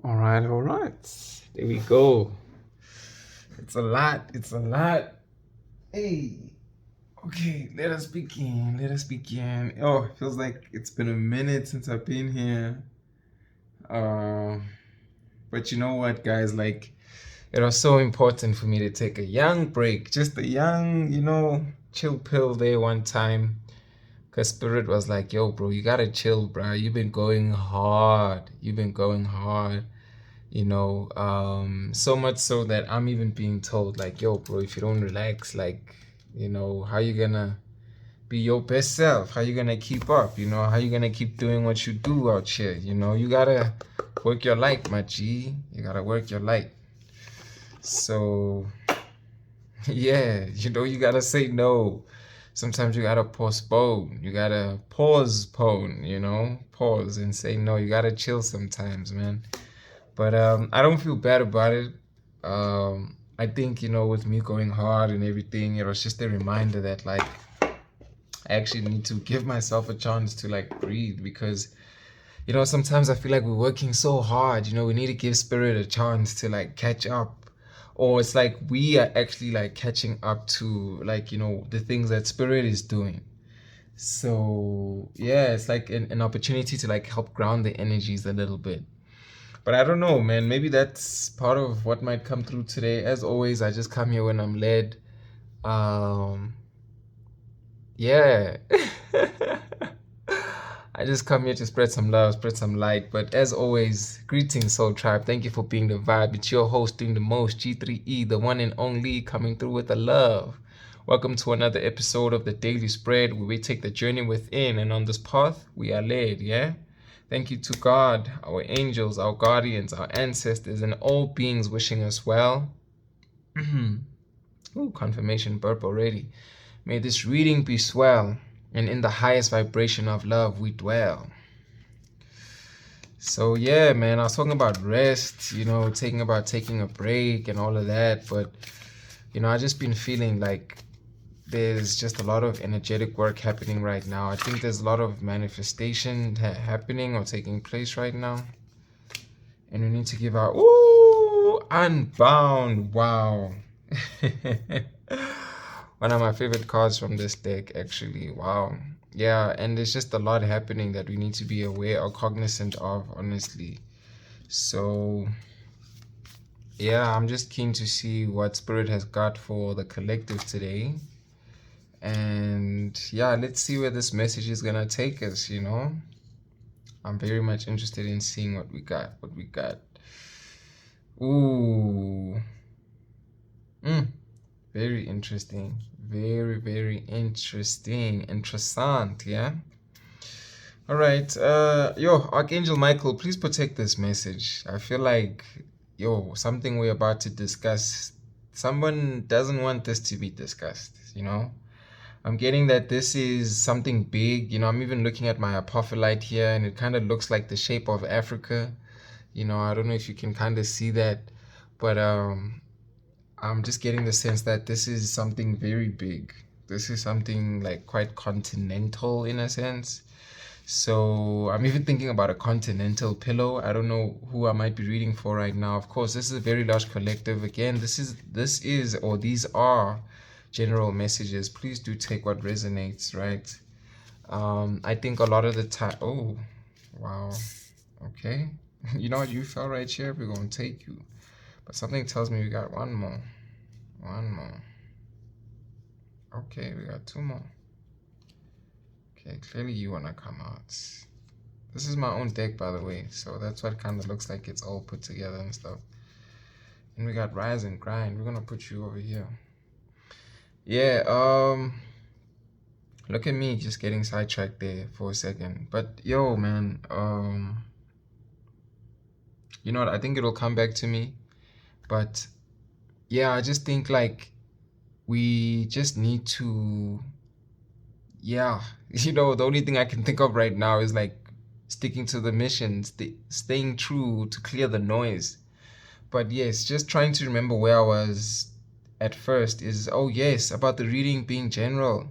All right. There we go. It's a lot. It's a lot. Hey. Okay, let us begin. Let us begin. Oh, it feels like it's been a minute since I've been here. Um, but you know what, guys? Like, it was so important for me to take a young break, just a young, chill pill there one time. Because Spirit was like, yo, bro, you gotta chill, bro. You've been going hard. You've been going hard. So much so that I'm even being told, like, yo, bro, if you don't relax, like, how you gonna be your best self? How you gonna keep up? How you gonna keep doing what you do out here? You gotta work your light, my G. You gotta work your light. So, yeah, you gotta say no. Sometimes you gotta postpone. You gotta pause and say no. You gotta chill sometimes, man. But I don't feel bad about it. I think, with me going hard and everything, it was just a reminder that, like, I actually need to give myself a chance to, like, breathe because, sometimes I feel like we're working so hard. We need to give Spirit a chance to, like, catch up. Or it's like we are actually, like, catching up to, like, the things that Spirit is doing. So, yeah, it's like an opportunity to, like, help ground the energies a little bit. But I don't know, man. Maybe that's part of what might come through today. As always, I just come here when I'm led. Yeah. I just come here to spread some love, spread some light. But as always, greetings, Soul Tribe. Thank you for being the vibe. It's your host doing the most, G3E, the one and only, coming through with the love. Welcome to another episode of the Daily Spread, where we take the journey within, and on this path, we are led, yeah? Thank you to God, our angels, our guardians, our ancestors, and all beings wishing us well. Ooh, confirmation burp already. May this reading be swell, and in the highest vibration of love we dwell. So yeah, man, I was talking about rest, taking a break and all of that, but I just been feeling like there's just a lot of energetic work happening right now. I think there's a lot of manifestation happening or taking place right now. And we need to give our, Unbound. Wow. One of my favorite cards from this deck, actually. Wow. Yeah, and there's just a lot happening that we need to be aware or cognizant of, honestly. So, yeah, I'm just keen to see what Spirit has got for the collective today. And yeah, let's see where this message is gonna take us. I'm very much interested in seeing what we got. Ooh. Very interesting. Very, very interesting. Interessant, yeah? All right. Archangel Michael, please protect this message. I feel like, something we're about to discuss, someone doesn't want this to be discussed, I'm getting that this is something big. I'm even looking at my apophyllite here, and it kind of looks like the shape of Africa. I don't know if you can kind of see that, but I'm just getting the sense that this is something very big. This is something like quite continental in a sense. So I'm even thinking about a continental pillow. I don't know who I might be reading for right now. Of course, this is a very large collective. Again, these are general messages. Please do take what resonates, right? I think a lot of the time. Oh, wow. Okay. You know what? You fell right here. We're going to take you. But something tells me we got one more. Okay, we got two more. Okay, clearly you want to come out. This is my own deck, by the way. So that's what kind of looks like it's all put together and stuff. And we got Rise and Grind. We're going to put you over here. Yeah, look at me just getting sidetracked there for a second. But yo, man, you know what? I think it'll come back to me. But yeah, I just think like we just need to, the only thing I can think of right now is like sticking to the mission, staying true to clear the noise. But yes, just trying to remember where I was at first is, oh yes, about the reading being general.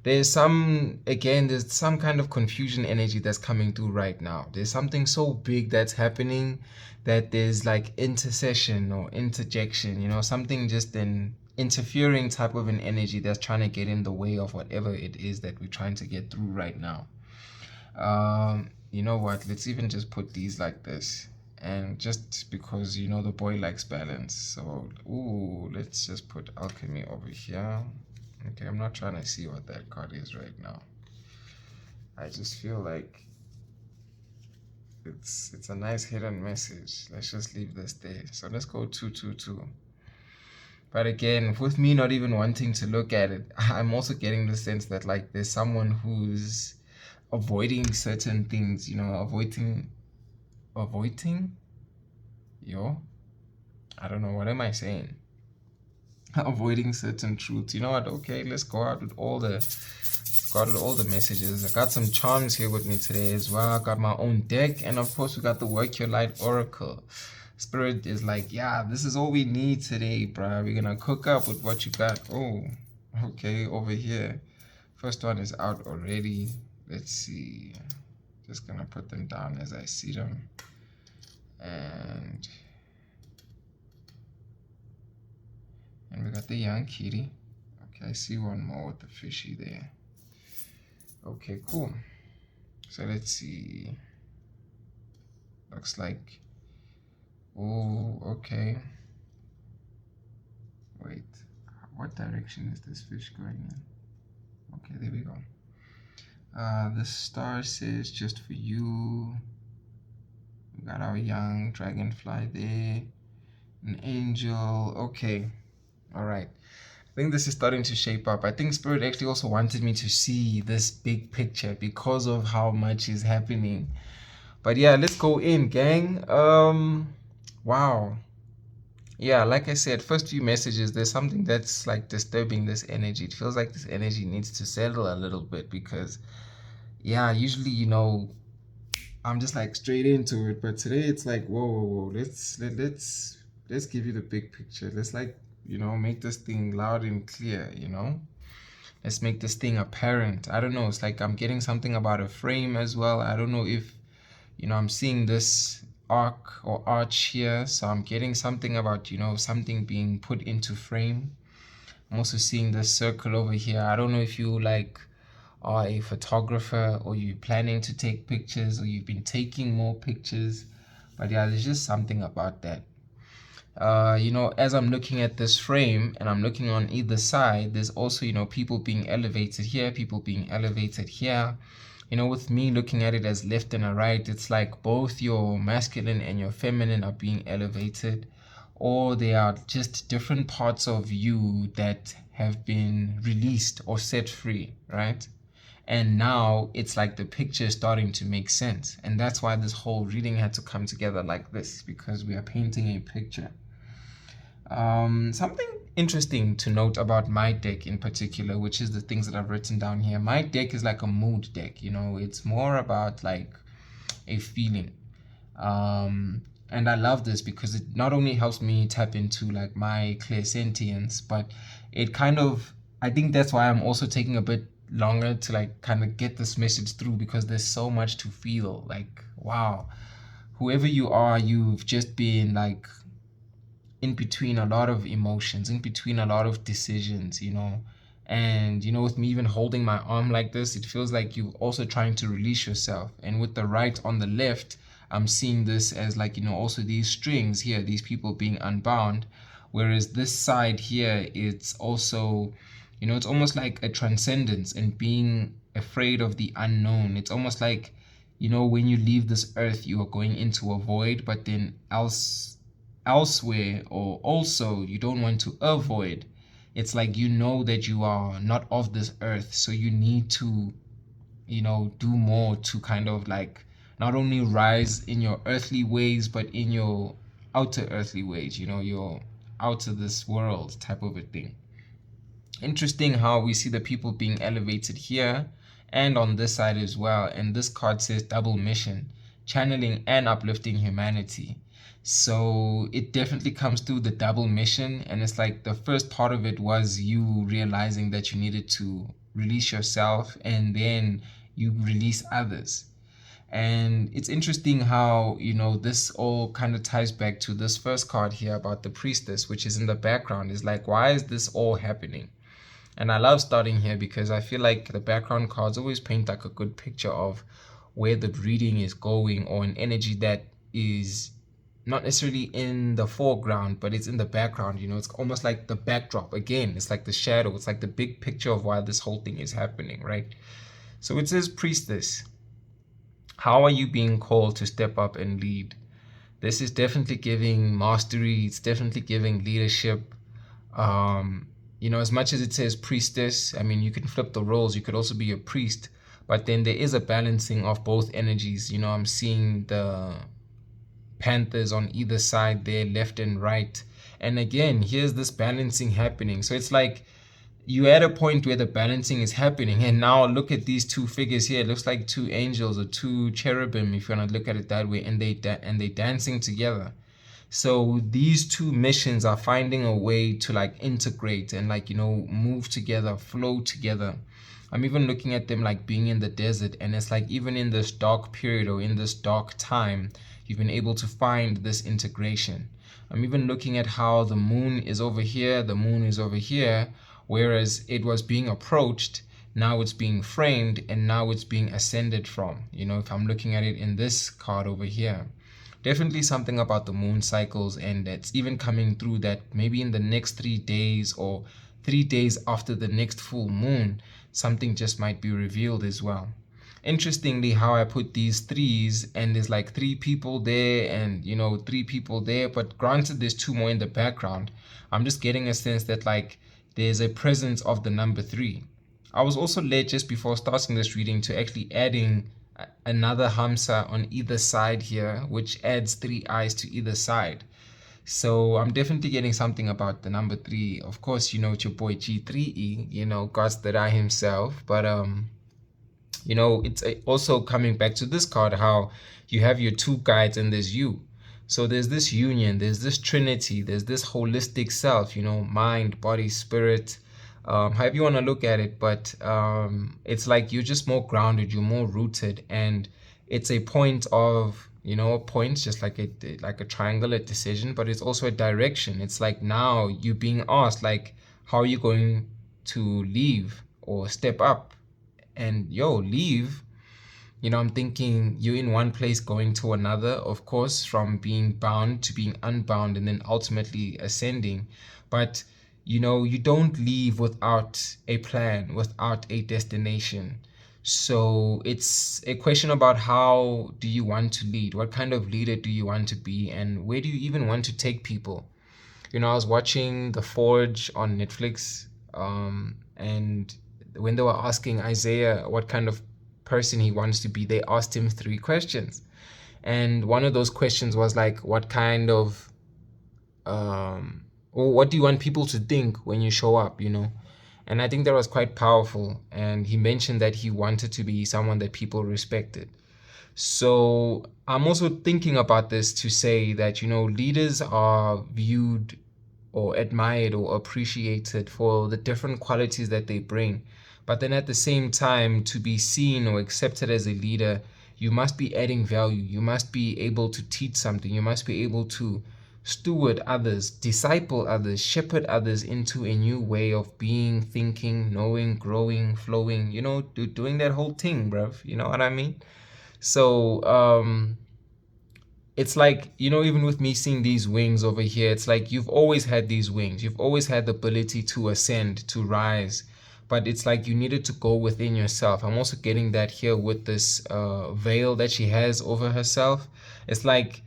there's some kind of confusion energy that's coming through right now. There's something so big that's happening that there's like intercession or interjection, something just an interfering type of an energy that's trying to get in the way of whatever it is that we're trying to get through right now. You know what? Let's even just put these like this. And just because the boy likes balance. So, ooh, let's just put alchemy over here. Okay, I'm not trying to see what that card is right now. I just feel like it's a nice hidden message. Let's just leave this there. So let's go 222. But again, with me not even wanting to look at it, I'm also getting the sense that like there's someone who's avoiding certain things, avoiding, I don't know, what am I saying? Avoiding certain truths. You know what? Okay, let's go out with all the messages. I got some charms here with me today as well. I got my own deck, and of course we got the Work Your Light Oracle. Spirit is like, yeah, this is all we need today, bruh. We're gonna cook up with what you got. Oh, okay, over here. First one is out already. Let's see. Just gonna put them down as I see them. And we got the young kitty. Okay, I see one more with the fishy there. Okay, cool. So let's see. Looks like, oh, okay. Wait, what direction is this fish going in? Okay, there we go. The star says just for you. We got our young dragonfly there. An angel. Okay. All right. I think this is starting to shape up. I think Spirit actually also wanted me to see this big picture because of how much is happening. But yeah, let's go in, gang. Wow. Yeah, like I said, first few messages, there's something that's like disturbing this energy. It feels like this energy needs to settle a little bit because, yeah, usually, I'm just like straight into it. But today it's like, whoa. Let's give you the big picture. Let's like, make this thing loud and clear, Let's make this thing apparent. I don't know. It's like I'm getting something about a frame as well. I don't know if, I'm seeing this arc or arch here. So I'm getting something about, something being put into frame. I'm also seeing this circle over here. I don't know if you like are a photographer or you're planning to take pictures or you've been taking more pictures. But yeah, there's just something about that. As I'm looking at this frame and I'm looking on either side, there's also, people being elevated here, people being elevated here. With me looking at it as left and a right, it's like both your masculine and your feminine are being elevated, or they are just different parts of you that have been released or set free, right? And now it's like the picture is starting to make sense. And that's why this whole reading had to come together like this, because we are painting a picture. Something interesting to note about my deck in particular, which is the things that I've written down here. My deck is like a mood deck, it's more about like a feeling. And I love this because it not only helps me tap into like my clairsentience, but it I think that's why I'm also taking a bit longer to like kind of get this message through, because there's so much to feel. Like, wow, whoever you are, you've just been like in between a lot of emotions, in between a lot of decisions, and with me even holding my arm like this, it feels like you're also trying to release yourself. And with the right on the left, I'm seeing this as like, also these strings here, these people being unbound, whereas this side here, it's also, it's almost like a transcendence and being afraid of the unknown. It's almost like, when you leave this earth, you are going into a void, but then elsewhere, or also you don't want to avoid. It's like that you are not of this earth, so you need to do more to kind of like not only rise in your earthly ways, but in your outer earthly ways, your out of this world type of a thing. Interesting how we see the people being elevated here and on this side as well. And this card says double mission, channeling and uplifting humanity. So it definitely comes through the double mission. And it's like the first part of it was you realizing that you needed to release yourself, and then you release others. And it's interesting how, this all kind of ties back to this first card here about the priestess, which is in the background. Is like, why is this all happening? And I love starting here because I feel like the background cards always paint like a good picture of where the reading is going, or an energy that is not necessarily in the foreground, but it's in the background. It's almost like the backdrop. Again, it's like the shadow. It's like the big picture of why this whole thing is happening, right? So it says priestess. How are you being called to step up and lead? This is definitely giving mastery. It's definitely giving leadership. As much as it says priestess, I mean, you can flip the roles. You could also be a priest, but then there is a balancing of both energies. I'm seeing the panthers on either side there, left and right. And again, here's this balancing happening. So it's like you're at a point where the balancing is happening. And now look at these two figures here. It looks like two angels or two cherubim, if you want to look at it that way. And they're dancing together. So these two missions are finding a way to like integrate and like, move together, flow together. I'm even looking at them like being in the desert, and it's like even in this dark period or in this dark time, you've been able to find this integration. I'm even looking at how the moon is over here, the moon is over here, whereas it was being approached, now it's being framed, and now it's being ascended from. If I'm looking at it in this card over here. Definitely something about the moon cycles, and it's even coming through that maybe in the next 3 days or 3 days after the next full moon, something just might be revealed as well. Interestingly, how I put these threes, and there's like 3 people there and 3 people there, but granted there's 2 more in the background. I'm just getting a sense that like there's a presence of the number 3. I was also led just before starting this reading to actually adding another Hamsa on either side here, which adds 3 eyes to either side. So I'm definitely getting something about the number 3. Of course, it's your boy G3E, God's the Eye himself. But it's also coming back to this card, how you have your 2 guides and there's you. So there's this union, there's this trinity, there's this holistic self, mind, body, spirit, however you want to look at it. But it's like you're just more grounded, you're more rooted, and it's a point of, a point, just like a triangular decision, but it's also a direction. It's like now you being asked, like, how are you going to leave or step up? And leave. I'm thinking you're in one place going to another, of course, from being bound to being unbound and then ultimately ascending. But you don't leave without a plan, without a destination. So it's a question about how do you want to lead? What kind of leader do you want to be? And where do you even want to take people? I was watching The Forge on Netflix, and when they were asking Isaiah what kind of person he wants to be, they asked him 3 questions. And one of those questions was like, what kind of, or what do you want people to think when you show up, And I think that was quite powerful. And he mentioned that he wanted to be someone that people respected. So I'm also thinking about this to say that, leaders are viewed or admired or appreciated for the different qualities that they bring. But then at the same time, to be seen or accepted as a leader, you must be adding value. You must be able to teach something. You must be able to steward others, disciple others, shepherd others into a new way of being, thinking, knowing, growing, flowing, doing that whole thing, bruv. You know what I mean? So it's like, even with me seeing these wings over here, it's like you've always had these wings. You've always had the ability to ascend, to rise. But it's like you needed to go within yourself. I'm also getting that here with this veil that she has over herself. It's like,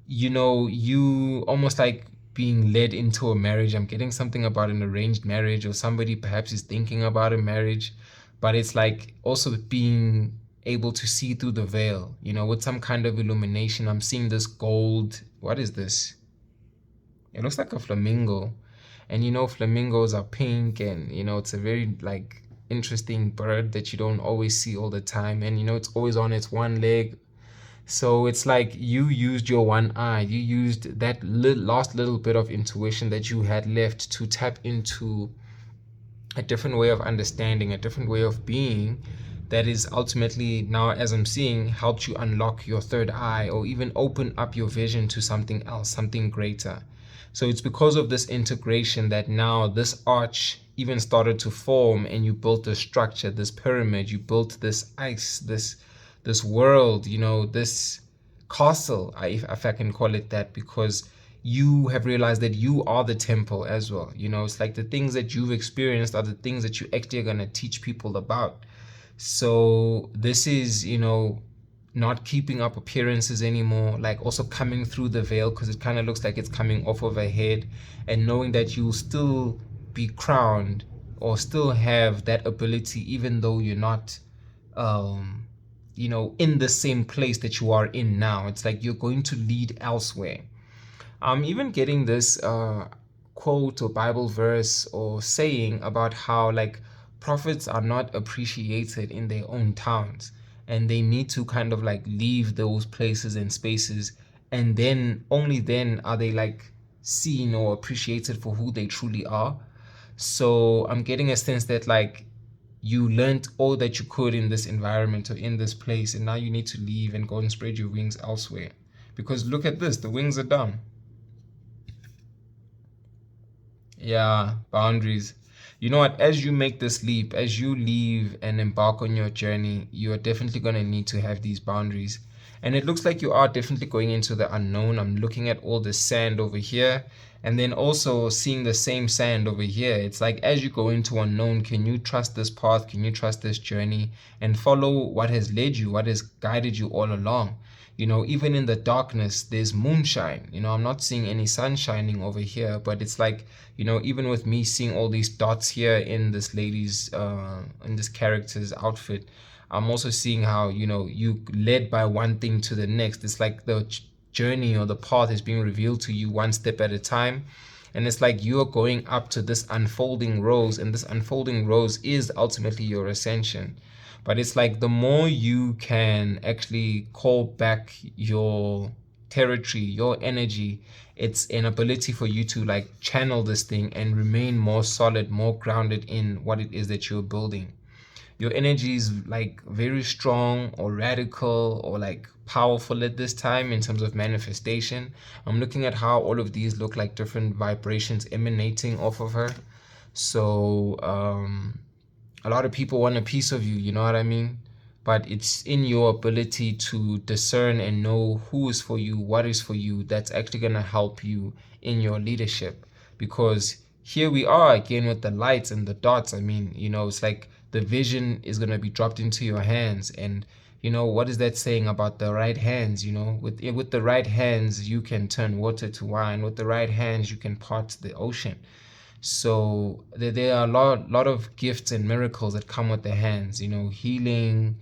you almost like being led into a marriage. I'm getting something about an arranged marriage, or somebody perhaps is thinking about a marriage. But it's like also being able to see through the veil, with some kind of illumination. I'm seeing this gold. What is this? It looks like a flamingo. And flamingos are pink, and it's a very like interesting bird that you don't always see all the time. And it's always on its one leg. So it's like you used your one eye, you used that last little bit of intuition that you had left to tap into a different way of understanding, a different way of being that is ultimately now, as I'm seeing, helped you unlock your third eye or even open up your vision to something else, something greater. So it's because of this integration that now this arch even started to form, and you built this structure, this pyramid, you built this ice, this world, this castle, if I can call it that, because you have realized that you are the temple as well. It's like the things that you've experienced are the things that you actually are going to teach people about. So this is, not keeping up appearances anymore, like also coming through the veil, because it kind of looks like it's coming off of a head, and knowing that you'll still be crowned or still have that ability, even though you're not, in the same place that you are in now. It's like you're going to lead elsewhere. I'm even getting this quote or Bible verse or saying about how like prophets are not appreciated in their own towns, and they need to kind of like leave those places and spaces, and then only then are they like seen or appreciated for who they truly are. So I'm getting a sense that like you learned all that you could in this environment or in this place, and now you need to leave and go and spread your wings elsewhere. Because look at this, the wings are down. Yeah, boundaries. You know what? As you make this leap, as you leave and embark on your journey, you are definitely going to need to have these boundaries. And it looks like you are definitely going into the unknown. I'm looking at all the sand over here, and then also seeing the same sand over here. It's like as you go into unknown, can you trust this path? Can you trust this journey and follow what has led you, what has guided you all along? Even in the darkness, there's moonshine. I'm not seeing any sun shining over here, but it's like, even with me seeing all these dots here in this lady's, in this character's outfit, I'm also seeing how, you led by one thing to the next. It's like the journey or the path is being revealed to you one step at a time. And it's like you're going up to this unfolding rose, and this unfolding rose is ultimately your ascension. But it's like the more you can actually call back your territory, your energy, it's an ability for you to like channel this thing and remain more solid, more grounded in what it is that you're building. Your energy is like very strong or radical or like powerful at this time in terms of manifestation. I'm looking at how all of these look like different vibrations emanating off of her. So, a lot of people want a piece of you, you know what I mean? But it's in your ability to discern and know who is for you, what is for you, that's actually going to help you in your leadership. Because here we are again with the lights and the dots. I mean, it's like the vision is going to be dropped into your hands. And, what is that saying about the right hands? With the right hands, you can turn water to wine. With the right hands, you can part the ocean. So there are a lot of gifts and miracles that come with the hands, healing,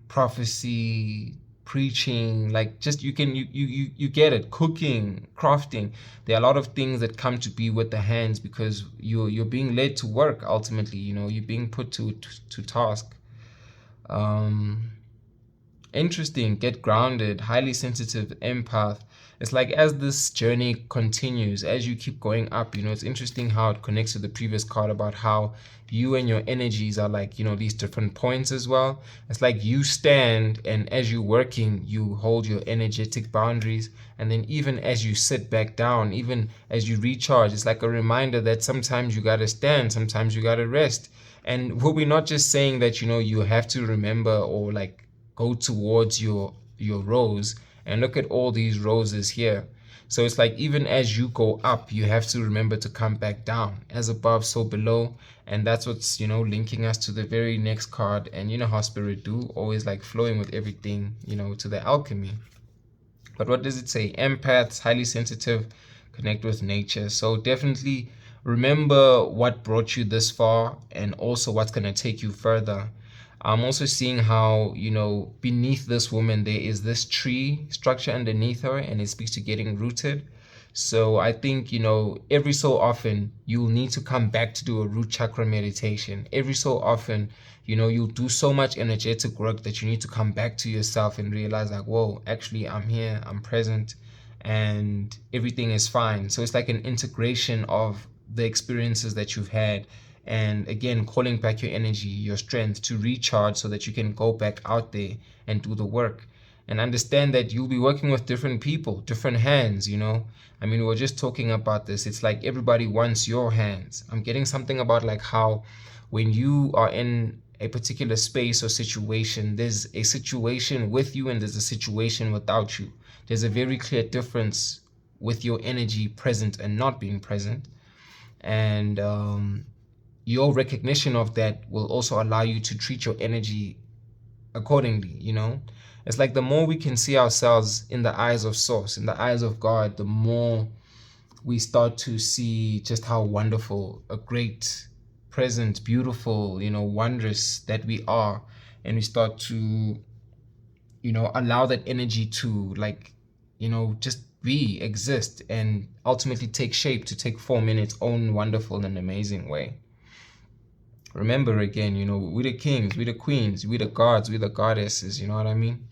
prophecy, preaching, like just you get it, cooking, crafting. There are a lot of things that come to be with the hands because you're being led to work ultimately, you're being put to task. Interesting, get grounded, highly sensitive, empath. It's like as this journey continues, as you keep going up, it's interesting how it connects to the previous card about how you and your energies are like, these different points as well. It's like you stand, and as you're working, you hold your energetic boundaries. And then even as you sit back down, even as you recharge, it's like a reminder that sometimes you got to stand, sometimes you got to rest. And we're not just saying that, you have to remember or like go towards your rose and look at all these roses here. So it's like even as you go up, you have to remember to come back down. As above, so below. And that's what's, linking us to the very next card. And you know how spirit do, always like flowing with everything, to the alchemy. But what does it say? Empaths, highly sensitive, connect with nature. So definitely remember what brought you this far and also what's going to take you further. I'm also seeing how, beneath this woman, there is this tree structure underneath her, and it speaks to getting rooted. So I think, every so often you'll need to come back to do a root chakra meditation. Every so often, you'll do so much energetic work that you need to come back to yourself and realize like, whoa, actually I'm here, I'm present, and everything is fine. So it's like an integration of the experiences that you've had, and again calling back your energy, your strength to recharge so that you can go back out there and do the work. And understand that you'll be working with different people, different hands, I mean, we were just talking about this. It's like everybody wants your hands. I'm getting something about like how when you are in a particular space or situation, there's a situation with you and there's a situation without you. There's a very clear difference with your energy present and not being present. And your recognition of that will also allow you to treat your energy accordingly. It's like the more we can see ourselves in the eyes of Source, in the eyes of God, the more we start to see just how wonderful, a great, present, beautiful, wondrous that we are. And we start to, allow that energy to just be, exist, and ultimately take shape, to take form in its own wonderful and amazing way. Remember again, we're the kings, we're the queens, we're the gods, we're the goddesses, you know what I mean?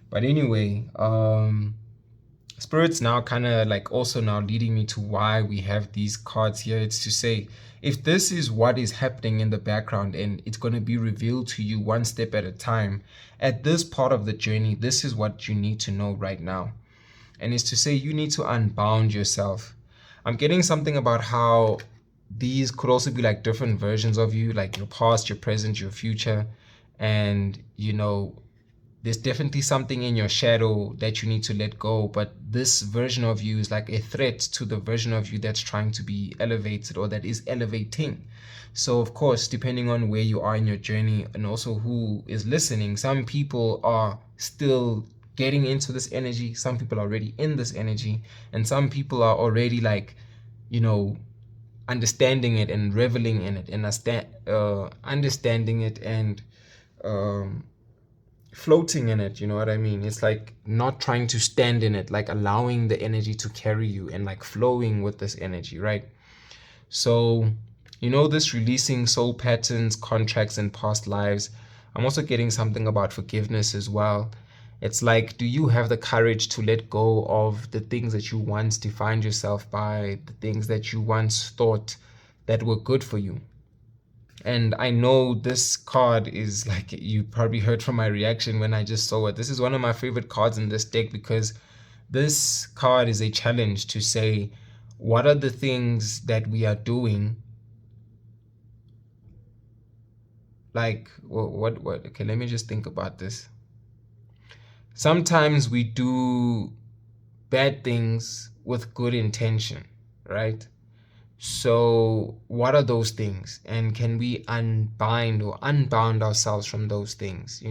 But anyway, Spirit's now kind of like also now leading me to why we have these cards here. It's to say, if this is what is happening in the background and it's going to be revealed to you one step at a time, at this part of the journey, this is what you need to know right now. And it's to say you need to unbound yourself. I'm getting something about how these could also be like different versions of you, like your past, your present, your future. And, there's definitely something in your shadow that you need to let go. But this version of you is like a threat to the version of you that's trying to be elevated or that is elevating. So, of course, depending on where you are in your journey and also who is listening, some people are still getting into this energy. Some people are already in this energy. And some people are already like, understanding it and reveling in it and understanding it and floating in it, you know what I mean? It's like not trying to stand in it, like allowing the energy to carry you and like flowing with this energy, right? So, this releasing soul patterns, contracts, and past lives. I'm also getting something about forgiveness as well. It's like, do you have the courage to let go of the things that you once defined yourself by, the things that you once thought that were good for you? And I know this card is like, you probably heard from my reaction when I just saw it. This is one of my favorite cards in this deck because this card is a challenge to say, what are the things that we are doing? Like, what? Okay, let me just think about this. Sometimes we do bad things with good intention, right? So what are those things? And can we unbind or unbound ourselves from those things?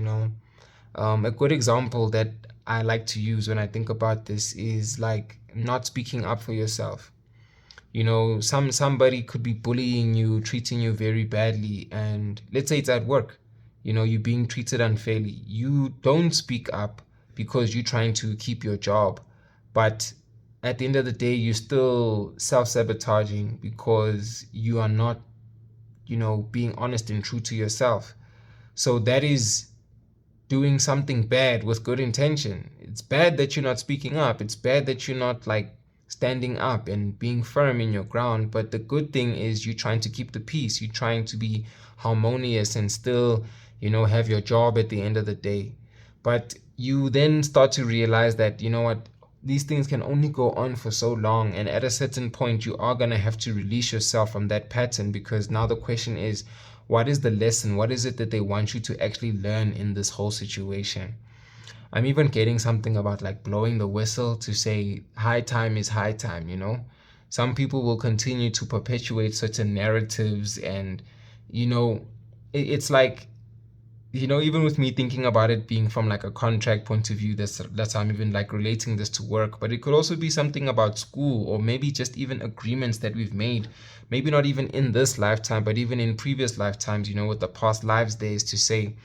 A good example that I like to use when I think about this is like not speaking up for yourself. Somebody could be bullying you, treating you very badly, and let's say it's at work. You're being treated unfairly. You don't speak up because you're trying to keep your job, but at the end of the day, you're still self-sabotaging because you are not, being honest and true to yourself. So that is doing something bad with good intention. It's bad that you're not speaking up. It's bad that you're not like standing up and being firm in your ground. But the good thing is you're trying to keep the peace. You're trying to be harmonious and still, have your job at the end of the day. But you then start to realize that, what, these things can only go on for so long, and at a certain point you are going to have to release yourself from that pattern, because now the question is, what is the lesson? What is it that they want you to actually learn in this whole situation? I'm even getting something about like blowing the whistle to say high time is high time. Some people will continue to perpetuate certain narratives, and it's like, even with me thinking about it being from like a contract point of view, that's how I'm even like relating this to work. But it could also be something about school, or maybe just even agreements that we've made, maybe not even in this lifetime, but even in previous lifetimes, with the past lives days, to say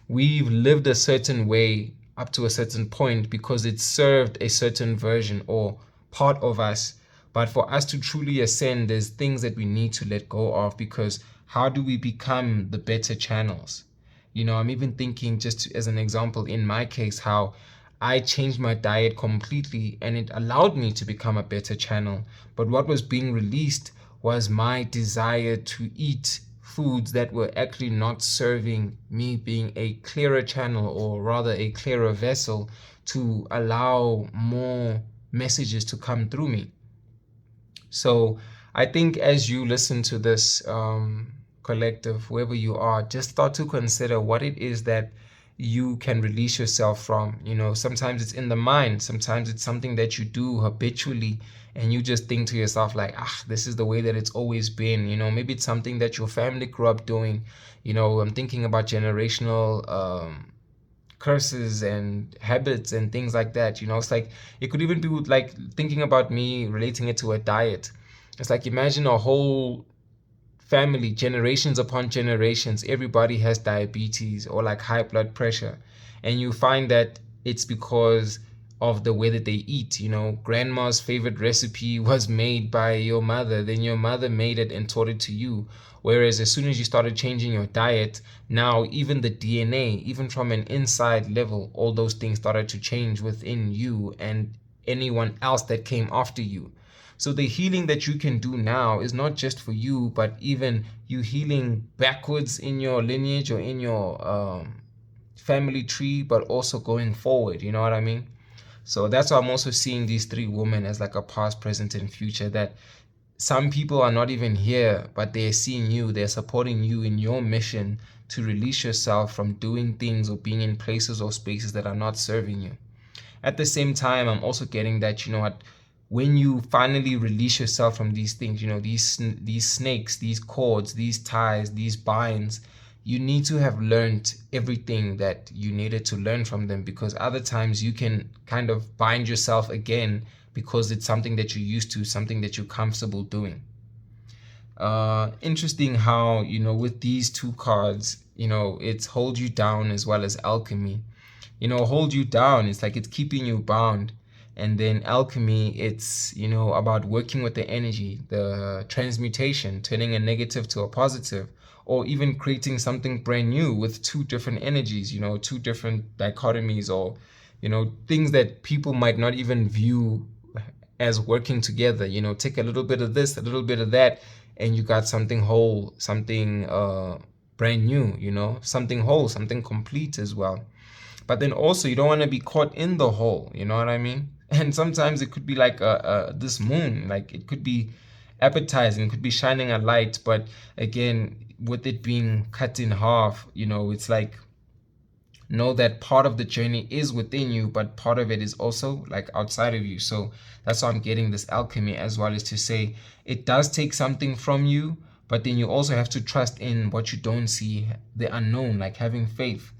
we've lived a certain way up to a certain point because it served a certain version or part of us. But for us to truly ascend, there's things that we need to let go of, because how do we become the better channels? I'm even thinking, just as an example, in my case, how I changed my diet completely and it allowed me to become a better channel. But what was being released was my desire to eat foods that were actually not serving me, being a clearer channel, or rather a clearer vessel, to allow more messages to come through me. So I think as you listen to this collective, whoever you are, just start to consider what it is that you can release yourself from. Sometimes it's in the mind, sometimes it's something that you do habitually, and you just think to yourself like, this is the way that it's always been. Maybe it's something that your family grew up doing. I'm thinking about generational curses and habits and things like that. It's like, it could even be like thinking about me relating it to a diet. It's like, imagine a whole family, generations upon generations, everybody has diabetes or like high blood pressure, and you find that it's because of the way that they eat. Grandma's favorite recipe was made by your mother, then your mother made it and taught it to you. Whereas as soon as you started changing your diet, now even the DNA, even from an inside level, all those things started to change within you and anyone else that came after you. So the healing that you can do now is not just for you, but even you healing backwards in your lineage or in your family tree, but also going forward. You know what I mean? So that's why I'm also seeing these three women as like a past, present, and future, that some people are not even here, but they're seeing you, they're supporting you in your mission to release yourself from doing things or being in places or spaces that are not serving you. At the same time, I'm also getting that, when you finally release yourself from these things, these snakes, these cords, these ties, these binds, you need to have learned everything that you needed to learn from them, because other times you can kind of bind yourself again because it's something that you're used to, something that you're comfortable doing. Interesting how, with these two cards, it's hold you down as well as alchemy. Hold you down, it's like it's keeping you bound. And then alchemy, it's, about working with the energy, the transmutation, turning a negative to a positive, or even creating something brand new with two different energies, two different dichotomies, or, things that people might not even view as working together. Take a little bit of this, a little bit of that, and you got something whole, something brand new, something whole, something complete as well. But then also, you don't want to be caught in the hole, you know what I mean? And sometimes it could be like this moon, like it could be appetizing, it could be shining a light, but again, with it being cut in half, it's like, know that part of the journey is within you, but part of it is also like outside of you. So that's why I'm getting this alchemy as well, is to say it does take something from you, but then you also have to trust in what you don't see, the unknown, like having faith.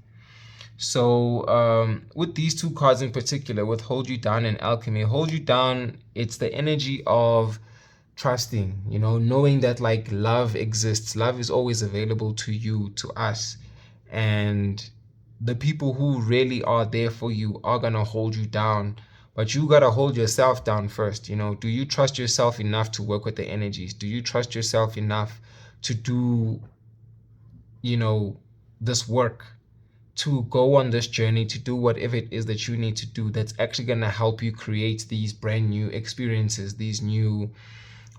So with these two cards in particular, with hold you down and alchemy, hold you down, it's the energy of trusting, knowing that like love exists, love is always available to you, to us, and the people who really are there for you are gonna hold you down, but you gotta hold yourself down first. Do you trust yourself enough to work with the energies? Do you trust yourself enough to do this work, to go on this journey, to do whatever it is that you need to do that's actually going to help you create these brand new experiences, these new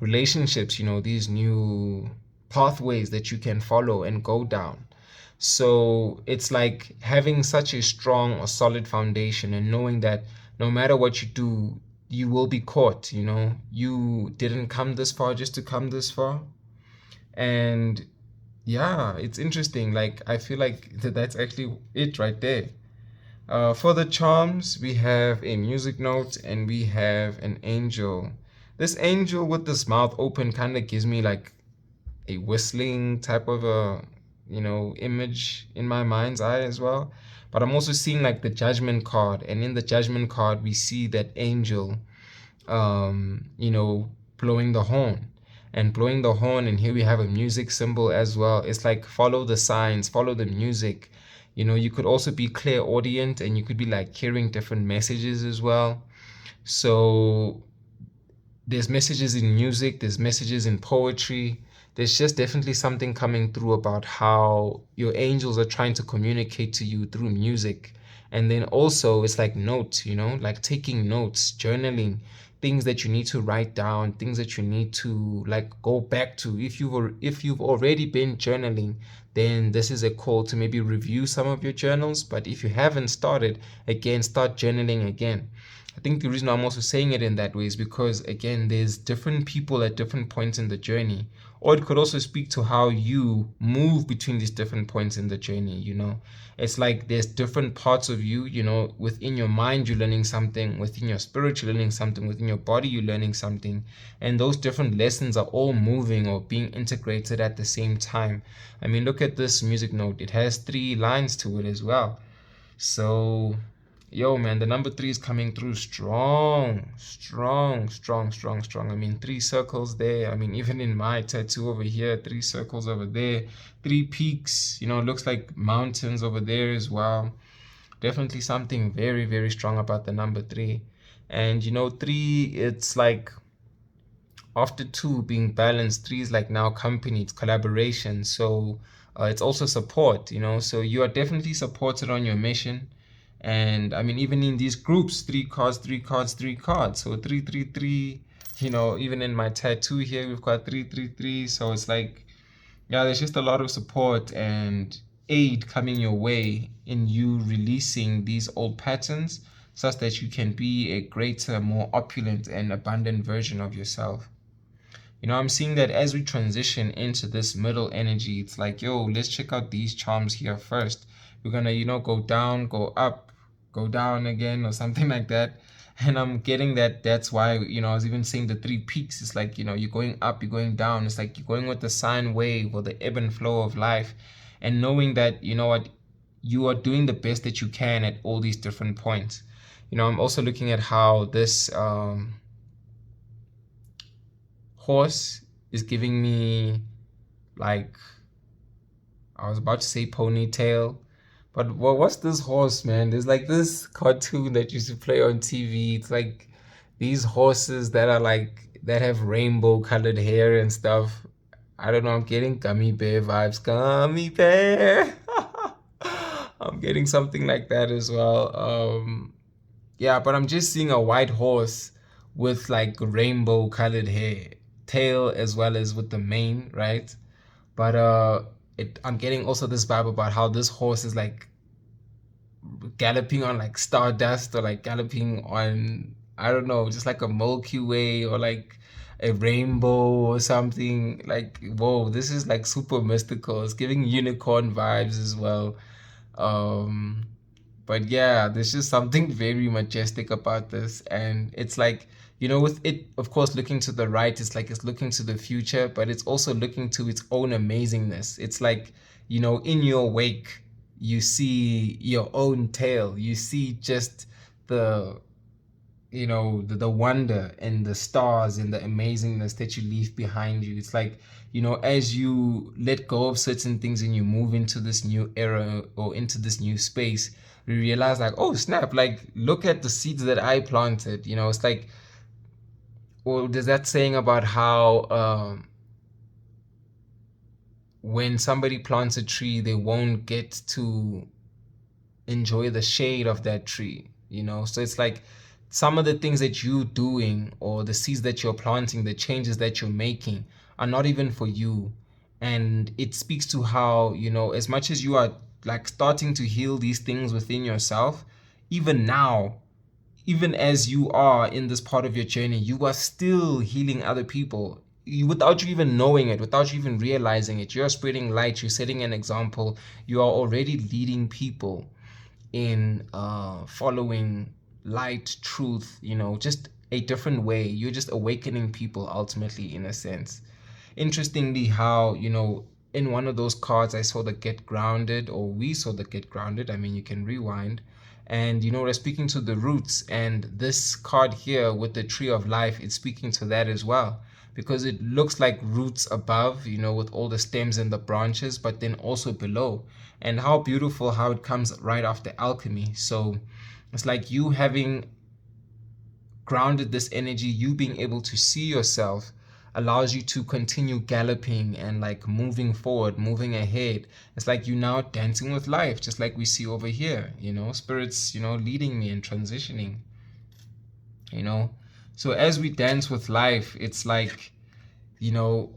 relationships, these new pathways that you can follow and go down. So it's like having such a strong or solid foundation and knowing that no matter what you do, you will be caught. You didn't come this far just to come this far. And yeah, it's interesting. Like, I feel like that's actually it right there. For the charms, we have a music note and we have an angel. This angel with this mouth open kind of gives me like a whistling type of a, image in my mind's eye as well. But I'm also seeing like the judgment card, and in the judgment card, we see that angel, blowing the horn. And blowing the horn, and here we have a music symbol as well. It's like follow the signs, follow the music. You could also be clairaudient, and you could be like hearing different messages as well. So there's messages in music, there's messages in poetry. There's just definitely something coming through about how your angels are trying to communicate to you through music And then also it's like notes, like taking notes, journaling, things that you need to write down, things that you need to like go back to. If you've already been journaling, then this is a call to maybe review some of your journals. But if you haven't started, again, start journaling again. I think the reason I'm also saying it in that way is because, again, there's different people at different points in the journey. Or it could also speak to how you move between these different points in the journey. It's like there's different parts of you, within your mind, you're learning something, within your spirit, you're learning something, within your body, you're learning something. And those different lessons are all moving or being integrated at the same time. I mean, look at this music note. It has 3 lines to it as well. So, yo, man, the number 3 is coming through strong, strong, strong, strong, strong. I mean, 3 circles there. I mean, even in my tattoo over here, 3 circles over there, 3 peaks. It looks like mountains over there as well. Definitely something very, very strong about the number 3. And 3, it's like after 2 being balanced, 3 is like now company, it's collaboration. So it's also support. So you are definitely supported on your mission. And I mean, even in these groups, 3 cards, 3 cards, 3 cards. So 3, 3, 3. Even in my tattoo here, we've got 3, 3, 3. So it's like, yeah, there's just a lot of support and aid coming your way in you releasing these old patterns, such that you can be a greater, more opulent and abundant version of yourself. I'm seeing that as we transition into this middle energy, it's like, yo, let's check out these charms here first. We're gonna, go down, go up, go down again, or something like that. And I'm getting that's why, I was even saying the 3 peaks. It's like, you're going up, you're going down. It's like you're going with the sine wave or the ebb and flow of life. And knowing that, what, you are doing the best that you can at all these different points. I'm also looking at how this horse is giving me, like, I was about to say ponytail, but what's this horse, man? There's like this cartoon that used to play on TV. It's like these horses that are like, that have rainbow colored hair and stuff. I don't know, I'm getting gummy bear vibes. Gummy bear. I'm getting something like that as well. Yeah, but I'm just seeing a white horse with like rainbow colored hair, tail as well as with the mane, right? But I'm getting also this vibe about how this horse is like galloping on like stardust, or like galloping on, I don't know, just like a Milky Way or like a rainbow or something. Like, whoa, this is like super mystical. It's giving unicorn vibes as well. Um, but yeah, there's just something very majestic about this. And it's like, with it, of course, looking to the right, it's like it's looking to the future, but it's also looking to its own amazingness. It's like, in your wake, you see your own tail. You see just the, the wonder and the stars and the amazingness that you leave behind you. It's like, as you let go of certain things and you move into this new era or into this new space, you realize like, oh snap, like look at the seeds that I planted. It's like, well, there's that saying about how when somebody plants a tree, they won't get to enjoy the shade of that tree. So it's like some of the things that you're doing, or the seeds that you're planting, the changes that you're making, are not even for you. And it speaks to how, as much as you are like starting to heal these things within yourself, even now, even as you are in this part of your journey, you are still healing other people. Without you even knowing it, without you even realizing it, you're spreading light, you're setting an example, you are already leading people in following light, truth, just a different way. You're just awakening people ultimately, in a sense. Interestingly, how, in one of those cards, I saw the get grounded, or we saw the get grounded. I mean, you can rewind. And, we're speaking to the roots. And this card here with the tree of life, it's speaking to that as well. Because it looks like roots above, with all the stems and the branches, but then also below. And how beautiful how it comes right after alchemy. So it's like you having grounded this energy, you being able to see yourself allows you to continue galloping and like moving forward, moving ahead. It's like you now dancing with life, just like we see over here, spirits, leading me and transitioning, you know. So as we dance with life, it's like, you know,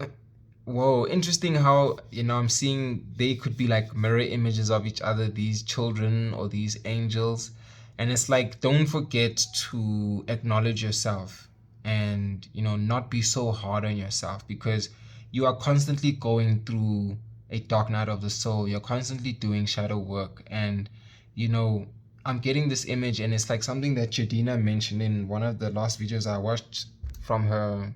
whoa, interesting how, I'm seeing they could be like mirror images of each other, these children or these angels. And it's like, don't forget to acknowledge yourself and, not be so hard on yourself, because you are constantly going through a dark night of the soul. You're constantly doing shadow work. And, you know, I'm getting this image, and it's like something that Jadina mentioned in one of the last videos I watched from her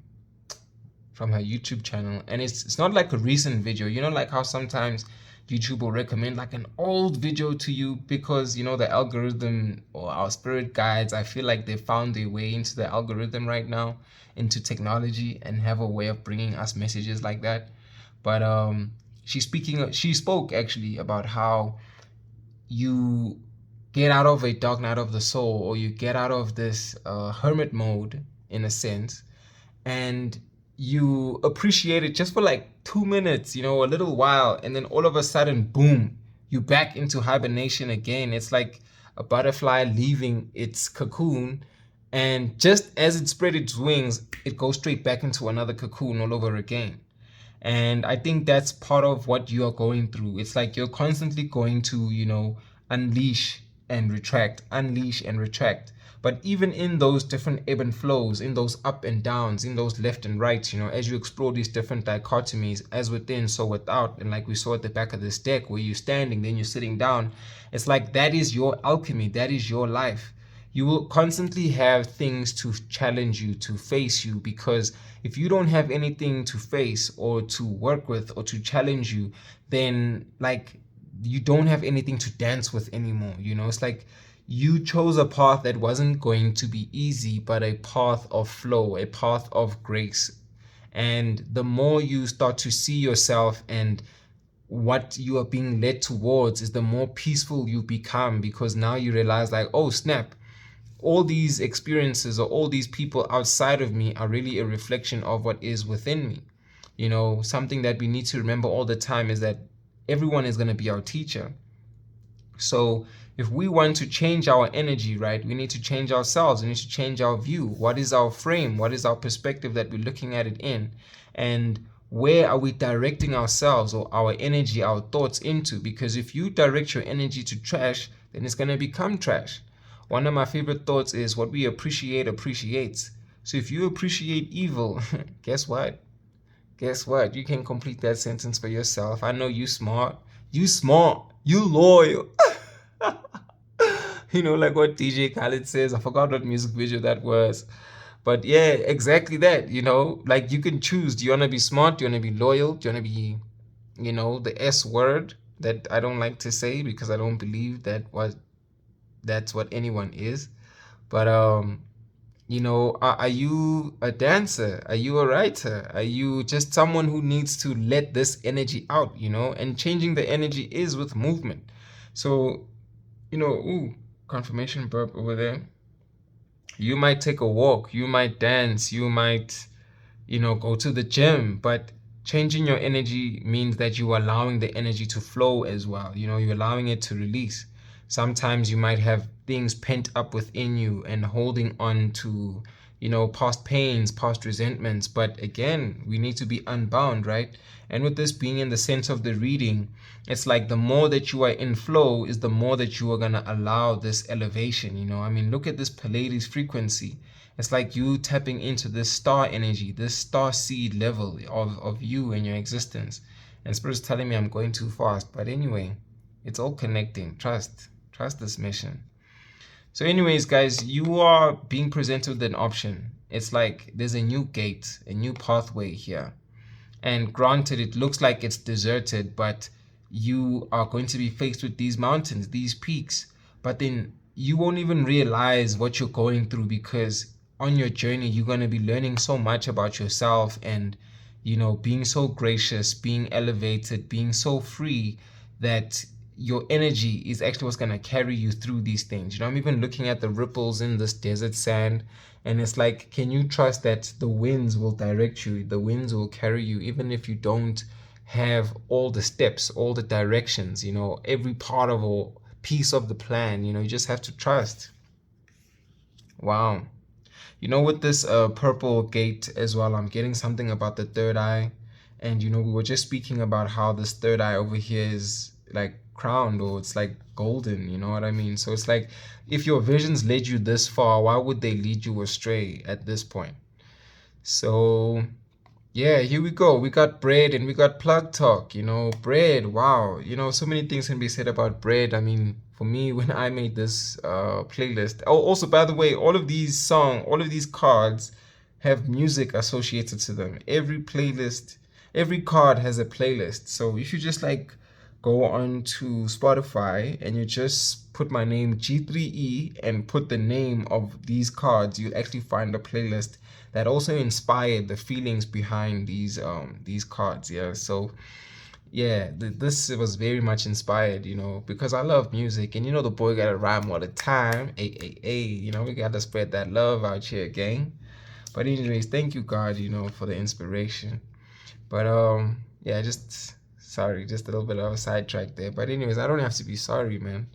YouTube channel. And it's not like a recent video, like how sometimes YouTube will recommend like an old video to you, because the algorithm, or our spirit guides, I feel like they found their way into the algorithm right now, into technology, and have a way of bringing us messages like that. But she spoke actually about how you get out of a dark night of the soul, or you get out of this hermit mode in a sense, and you appreciate it just for like 2 minutes, a little while, and then all of a sudden, boom, you back into hibernation again. It's like a butterfly leaving its cocoon, and just as it spread its wings, it goes straight back into another cocoon all over again. And I think that's part of what you are going through. It's like you're constantly going to, unleash and retract, unleash and retract. But even in those different ebb and flows, in those up and downs, in those left and rights, as you explore these different dichotomies, as within, so without, and like we saw at the back of this deck, where you're standing, then you're sitting down, it's like that is your alchemy, that is your life. You will constantly have things to challenge you, to face you, because if you don't have anything to face or to work with or to challenge you, then like you don't have anything to dance with anymore. It's like you chose a path that wasn't going to be easy, but a path of flow, a path of grace. And the more you start to see yourself and what you are being led towards, is the more peaceful you become, because now you realize like, oh snap, all these experiences or all these people outside of me are really a reflection of what is within me. Something that we need to remember all the time is that everyone is going to be our teacher. So if we want to change our energy, right, we need to change ourselves. We need to change our view. What is our frame? What is our perspective that we're looking at it in? And where are we directing ourselves or our energy, our thoughts into? Because if you direct your energy to trash, then it's going to become trash. One of my favorite thoughts is, what we appreciate appreciates. So if you appreciate evil, guess what? Guess what? You can complete that sentence for yourself. I know you smart. You smart. You loyal. Like what DJ Khaled says. I forgot what music video that was. But yeah, exactly that. Like you can choose. Do you want to be smart? Do you want to be loyal? Do you want to be, the S word that I don't like to say, because I don't believe that's what anyone is. But are you a dancer? Are you a writer? Are you just someone who needs to let this energy out? And changing the energy is with movement. So ooh, confirmation burp over there. You might take a walk, you might dance, you might go to the gym, but changing your energy means that you are allowing the energy to flow as well. You're allowing it to release. Sometimes you might have things pent up within you and holding on to, past pains, past resentments. But again, we need to be unbound, right? And with this being in the sense of the reading, it's like the more that you are in flow is the more that you are going to allow this elevation. Look at this Pleiades frequency. It's like you tapping into this star energy, this star seed level of you and your existence. And Spirit's telling me I'm going too fast. But anyway, it's all connecting. Trust this mission. So anyways, guys, you are being presented with an option. It's like there's a new gate, a new pathway here. And granted, it looks like it's deserted, but you are going to be faced with these mountains, these peaks. But then you won't even realize what you're going through, because on your journey, you're going to be learning so much about yourself and, being so gracious, being elevated, being so free, that your energy is actually what's going to carry you through these things. I'm even looking at the ripples in this desert sand, and it's like, can you trust that the winds will direct you, the winds will carry you, even if you don't have all the steps, all the directions, every part of a piece of the plan. You just have to trust. Wow. With this purple gate as well, I'm getting something about the third eye. And we were just speaking about how this third eye over here is like crowned, or it's like golden, you know what I mean? So it's like, if your visions led you this far, why would they lead you astray at this point? So yeah, here we go. We got bread and we got plug talk. Bread, wow. So many things can be said about bread. I mean, for me, when I made this playlist. Oh, also, by the way, all of these cards have music associated to them. Every card has a playlist. So if you just like go on to Spotify and you just put my name G3E and put the name of these cards, you'll actually find a playlist that also inspired the feelings behind these cards. Yeah, so yeah, this was very much inspired, because I love music, and the boy gotta rhyme all the time. We gotta spread that love out here, gang. But anyways, thank you, God, for the inspiration. But yeah, just sorry, just a little bit of a sidetrack there. But anyways, I don't have to be sorry, man.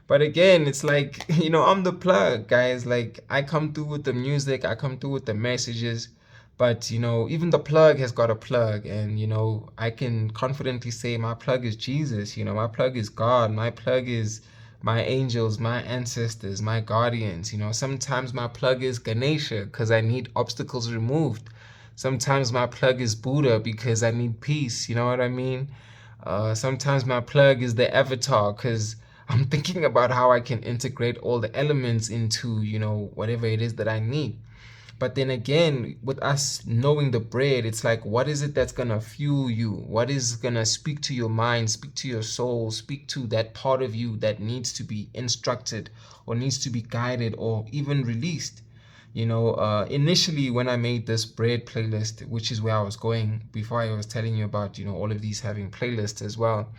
But again, it's like, I'm the plug, guys. Like, I come through with the music, I come through with the messages. But, even the plug has got a plug. And, I can confidently say my plug is Jesus. My plug is God. My plug is my angels, my ancestors, my guardians. Sometimes my plug is Ganesha because I need obstacles removed. Sometimes my plug is Buddha because I need peace. You know what I mean? Sometimes my plug is the avatar because I'm thinking about how I can integrate all the elements into, whatever it is that I need. But then again, with us knowing the bread, it's like, what is it that's going to fuel you? What is going to speak to your mind, speak to your soul, speak to that part of you that needs to be instructed or needs to be guided or even released? Initially when I made this bread playlist, which is where I was going before I was telling you about, all of these having playlists as well,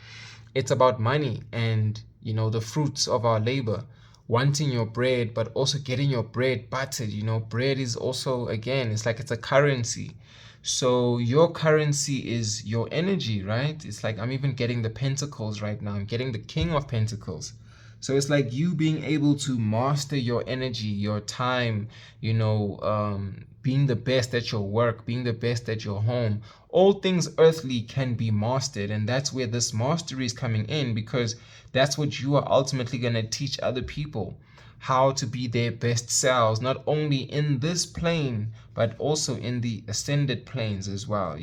it's about money and, the fruits of our labor, wanting your bread, but also getting your bread buttered. Bread is also, again, it's like it's a currency. So your currency is your energy, right? It's like I'm even getting the pentacles right now. I'm getting the King of Pentacles. So it's like you being able to master your energy, your time, being the best at your work, being the best at your home. All things earthly can be mastered. And that's where this mastery is coming in, because that's what you are ultimately going to teach other people, how to be their best selves, not only in this plane, but also in the ascended planes as well,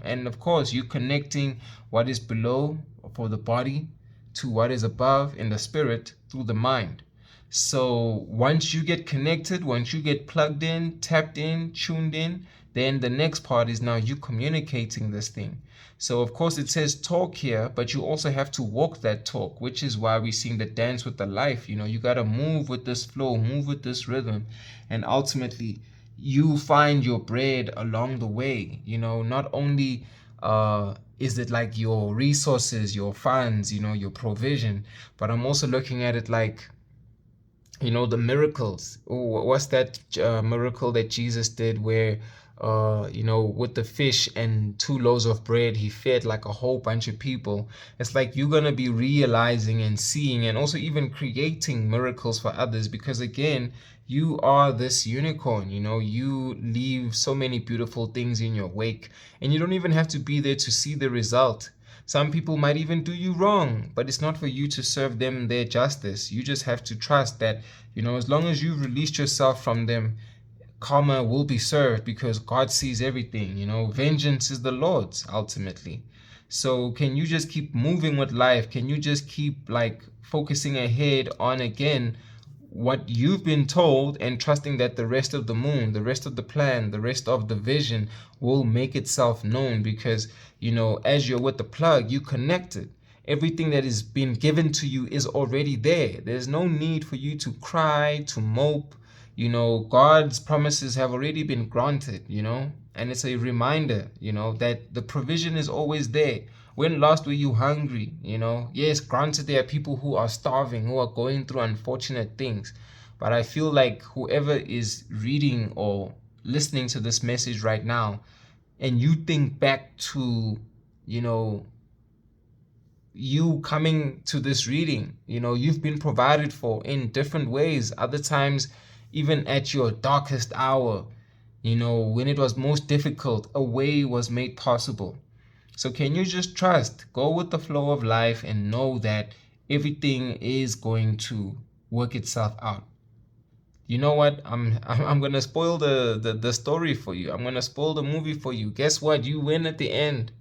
And of course, you connecting what is below for the body to what is above in the spirit through the mind. So once you get connected, once you get plugged in, tapped in, tuned in, then the next part is now you communicating this thing. So of course it says talk here, but you also have to walk that talk, which is why we're seeing the dance with the life. You got to move with this flow, move with this rhythm, and ultimately you find your bread along the way. Not only is it like your resources, your funds, your provision, but I'm also looking at it like, the miracles. What's that miracle that Jesus did where, with the fish and 2 loaves of bread, he fed like a whole bunch of people. It's like you're going to be realizing and seeing and also even creating miracles for others, because again, you are this unicorn. You leave so many beautiful things in your wake, and you don't even have to be there to see the result. Some people might even do you wrong, but it's not for you to serve them their justice. You just have to trust that, as long as you've released yourself from them, karma will be served, because God sees everything. Vengeance is the Lord's ultimately. So can you just keep moving with life? Can you just keep like focusing ahead on, again, what you've been told, and trusting that the rest of the moon, the rest of the plan, the rest of the vision will make itself known? Because, as you're with the plug, you connected. Everything that is being given to you is already there. There's no need for you to cry, to mope. God's promises have already been granted, and it's a reminder, that the provision is always there. When last were you hungry? Yes, granted, there are people who are starving, who are going through unfortunate things, but I feel like whoever is reading or listening to this message right now, and you think back to, you know, you coming to this reading, you've been provided for in different ways. Other times, even at your darkest hour, when it was most difficult, a way was made possible. So can you just trust, go with the flow of life, and know that everything is going to work itself out? You know what? I'm gonna spoil the story for you. I'm gonna spoil the movie for you. Guess what? You win at the end.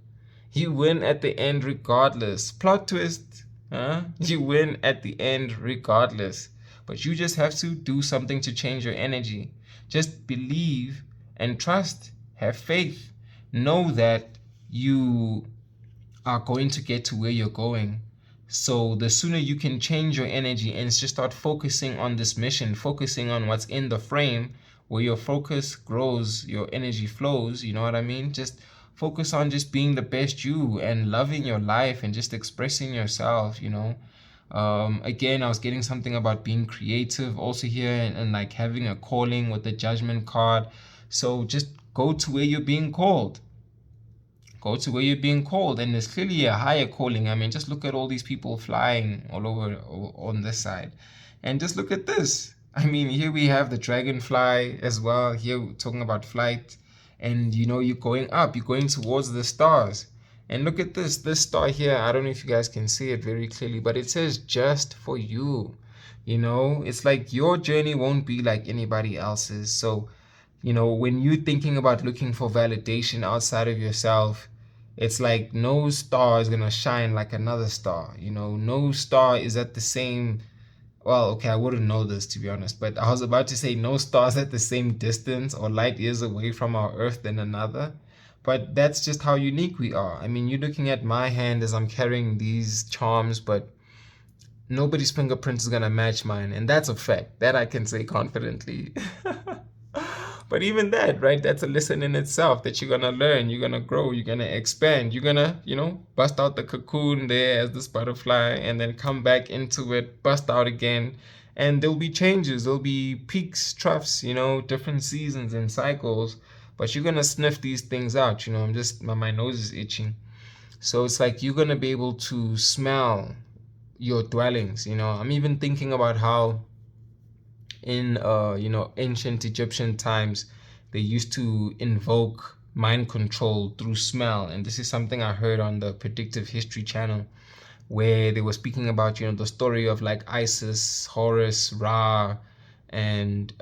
You win at the end regardless. Plot twist, huh? You win at the end regardless. But you just have to do something to change your energy. Just believe and trust. Have faith. Know that you are going to get to where you're going. So the sooner you can change your energy and just start focusing on this mission, focusing on what's in the frame, where your focus grows, your energy flows, you know what I mean? Just focus on just being the best you and loving your life and just expressing yourself. Again, I was getting something about being creative also here, and like having a calling with the judgment card. So just go to where you're being called. Go to where you're being called, and there's clearly a higher calling. I mean, just look at all these people flying all over on this side, and just look at this. I mean, here we have the dragonfly as well. Here we're talking about flight, and you're going up, you're going towards the stars. And look at this star here. I don't know if you guys can see it very clearly, but it says just for you. It's like your journey won't be like anybody else's. So when you're thinking about looking for validation outside of yourself, it's like no star is gonna shine like another star. No star is at the same. Well, okay, I wouldn't know this to be honest, but I was about to say no star is at the same distance or light years away from our Earth than another. But that's just how unique we are. I mean, you're looking at my hand as I'm carrying these charms, but nobody's fingerprint is gonna match mine, and that's a fact that I can say confidently. But even that, right? That's a lesson in itself that you're gonna learn, you're gonna grow, you're gonna expand, you're gonna, bust out the cocoon there as this butterfly and then come back into it, bust out again. And there'll be changes, there'll be peaks, troughs, different seasons and cycles. But you're gonna sniff these things out, my nose is itching. So it's like you're gonna be able to smell your dwellings. I'm even thinking about how in ancient Egyptian times they used to invoke mind control through smell, and this is something I heard on the Predictive History channel, where they were speaking about the story of like Isis, Horus, Ra, and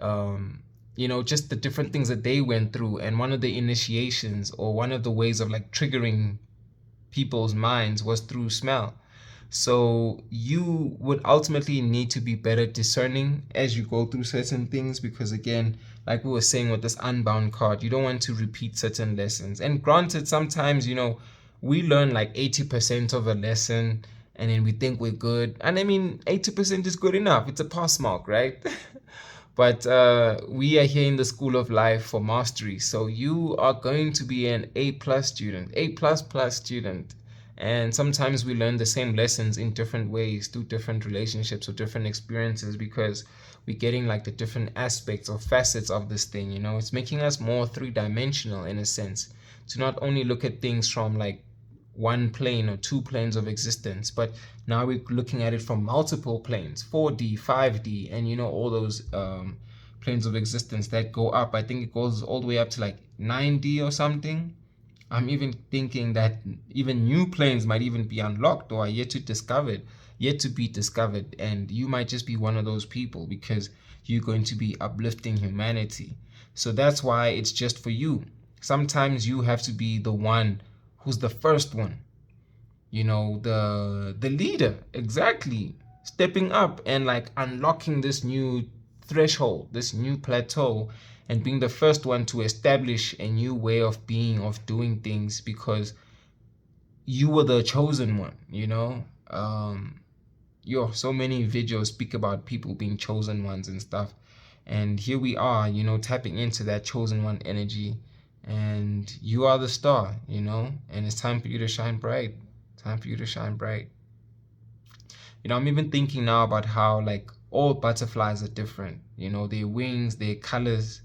just the different things that they went through. And one of the initiations, or one of the ways of like triggering people's minds, was through smell. So you would ultimately need to be better discerning as you go through certain things, because again, like we were saying with this unbound card, you don't want to repeat certain lessons. And granted, sometimes, we learn like 80% of a lesson and then we think we're good. And I mean, 80% is good enough. It's a pass mark, right? But we are here in the school of life for mastery. So you are going to be an A plus student, A plus plus student. And sometimes we learn the same lessons in different ways through different relationships or different experiences, because we're getting like the different aspects or facets of this thing. It's making us more three-dimensional in a sense, to not only look at things from like one plane or two planes of existence, but now we're looking at it from multiple planes, 4D, 5D, and all those planes of existence that go up. I think it goes all the way up to like 9D or something. I'm even thinking that even new planes might even be unlocked or are yet to be discovered, and you might just be one of those people because you're going to be uplifting humanity. So that's why it's just for you. Sometimes you have to be the one who's the first one, the leader, exactly, stepping up and like unlocking this new threshold, this new plateau, and being the first one to establish a new way of being, of doing things, because you were the chosen one. So many videos speak about people being chosen ones and stuff, and here we are, tapping into that chosen one energy, and you are the star, and it's time for you to shine bright. Time for you to shine bright. I'm even thinking now about how like all butterflies are different. Their wings, their colors.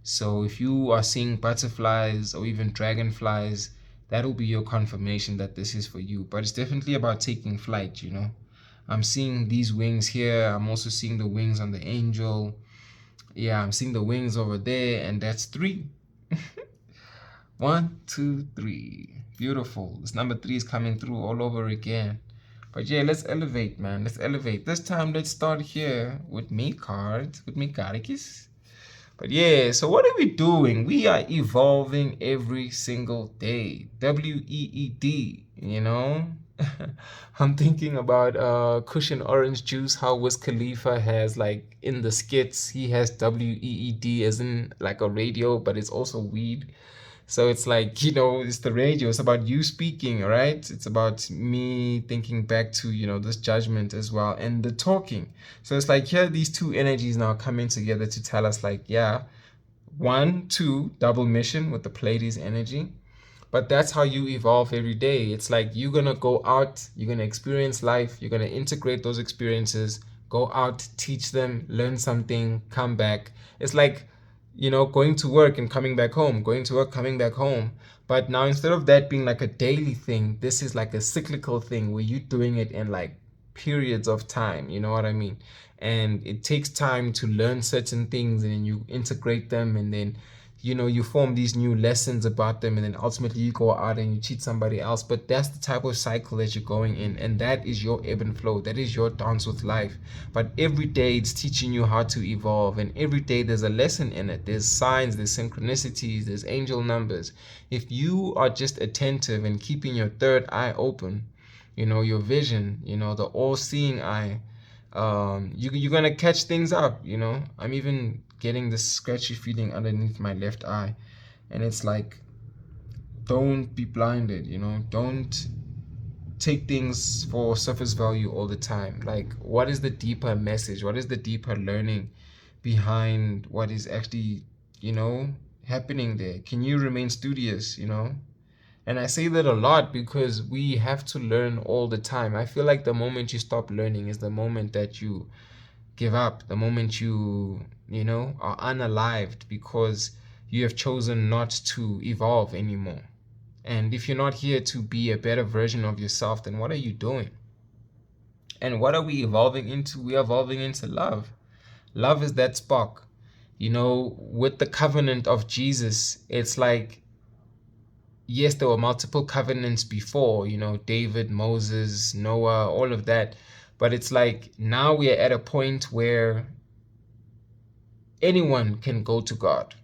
So if you are seeing butterflies or even dragonflies, that'll be your confirmation that this is for you. But it's definitely about taking flight. I'm seeing these wings here. I'm also seeing the wings on the angel. Yeah, I'm seeing the wings over there, and that's 3. 1, 2, 3. Beautiful. This number 3 is coming through all over again. But yeah, let's elevate, man. Let's elevate. This time, let's start here with me cards, with me karikis. But yeah, so what are we doing? We are evolving every single day. WEED. I'm thinking about Cushion Orange Juice, how Wiz Khalifa has like in the skits, he has WEED as in like a radio, but it's also weed. So it's like, it's the radio. It's about you speaking, right? It's about me thinking back to, this judgment as well and the talking. So it's like here, these two energies now coming together to tell us like, yeah, 1, 2, double mission with the Pleiades energy. But that's how you evolve every day. It's like you're going to go out, you're going to experience life, you're going to integrate those experiences, go out, teach them, learn something, come back. It's like, going to work and coming back home, going to work, coming back home. But now instead of that being like a daily thing, this is like a cyclical thing where you're doing it in like periods of time. You know what I mean? And it takes time to learn certain things and then you integrate them and then you form these new lessons about them and then ultimately you go out and you cheat somebody else. But that's the type of cycle that you're going in, and that is your ebb and flow. That is your dance with life. But every day it's teaching you how to evolve, and every day there's a lesson in it. There's signs, there's synchronicities, there's angel numbers. If you are just attentive and keeping your third eye open, your vision, the all-seeing eye, you're gonna catch things up. I'm even getting this scratchy feeling underneath my left eye, and it's like, don't be blinded. Don't take things for surface value all the time. Like, what is the deeper message? What is the deeper learning behind what is actually happening there? Can you remain studious? And I say that a lot because we have to learn all the time. I feel like the moment you stop learning is the moment that you give up, the moment you are unalived because you have chosen not to evolve anymore. And if you're not here to be a better version of yourself, then what are you doing? And what are we evolving into? We are evolving into love. Love is that spark. With the covenant of Jesus, it's like, yes, there were multiple covenants before, David, Moses, Noah, all of that. But it's like now we are at a point where anyone can go to God.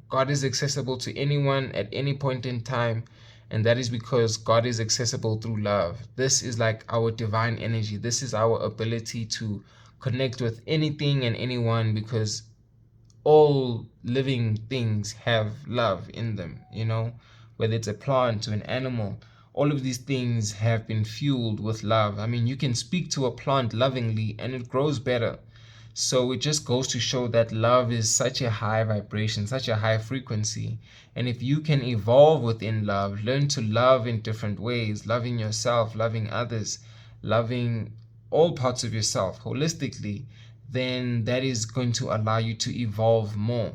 God is accessible to anyone at any point in time. And that is because God is accessible through love. This is like our divine energy. This is our ability to connect with anything and anyone because all living things have love in them, whether it's a plant or an animal. All of these things have been fueled with love. I mean, you can speak to a plant lovingly and it grows better. So it just goes to show that love is such a high vibration, such a high frequency. And if you can evolve within love, learn to love in different ways, loving yourself, loving others, loving all parts of yourself holistically, then that is going to allow you to evolve more.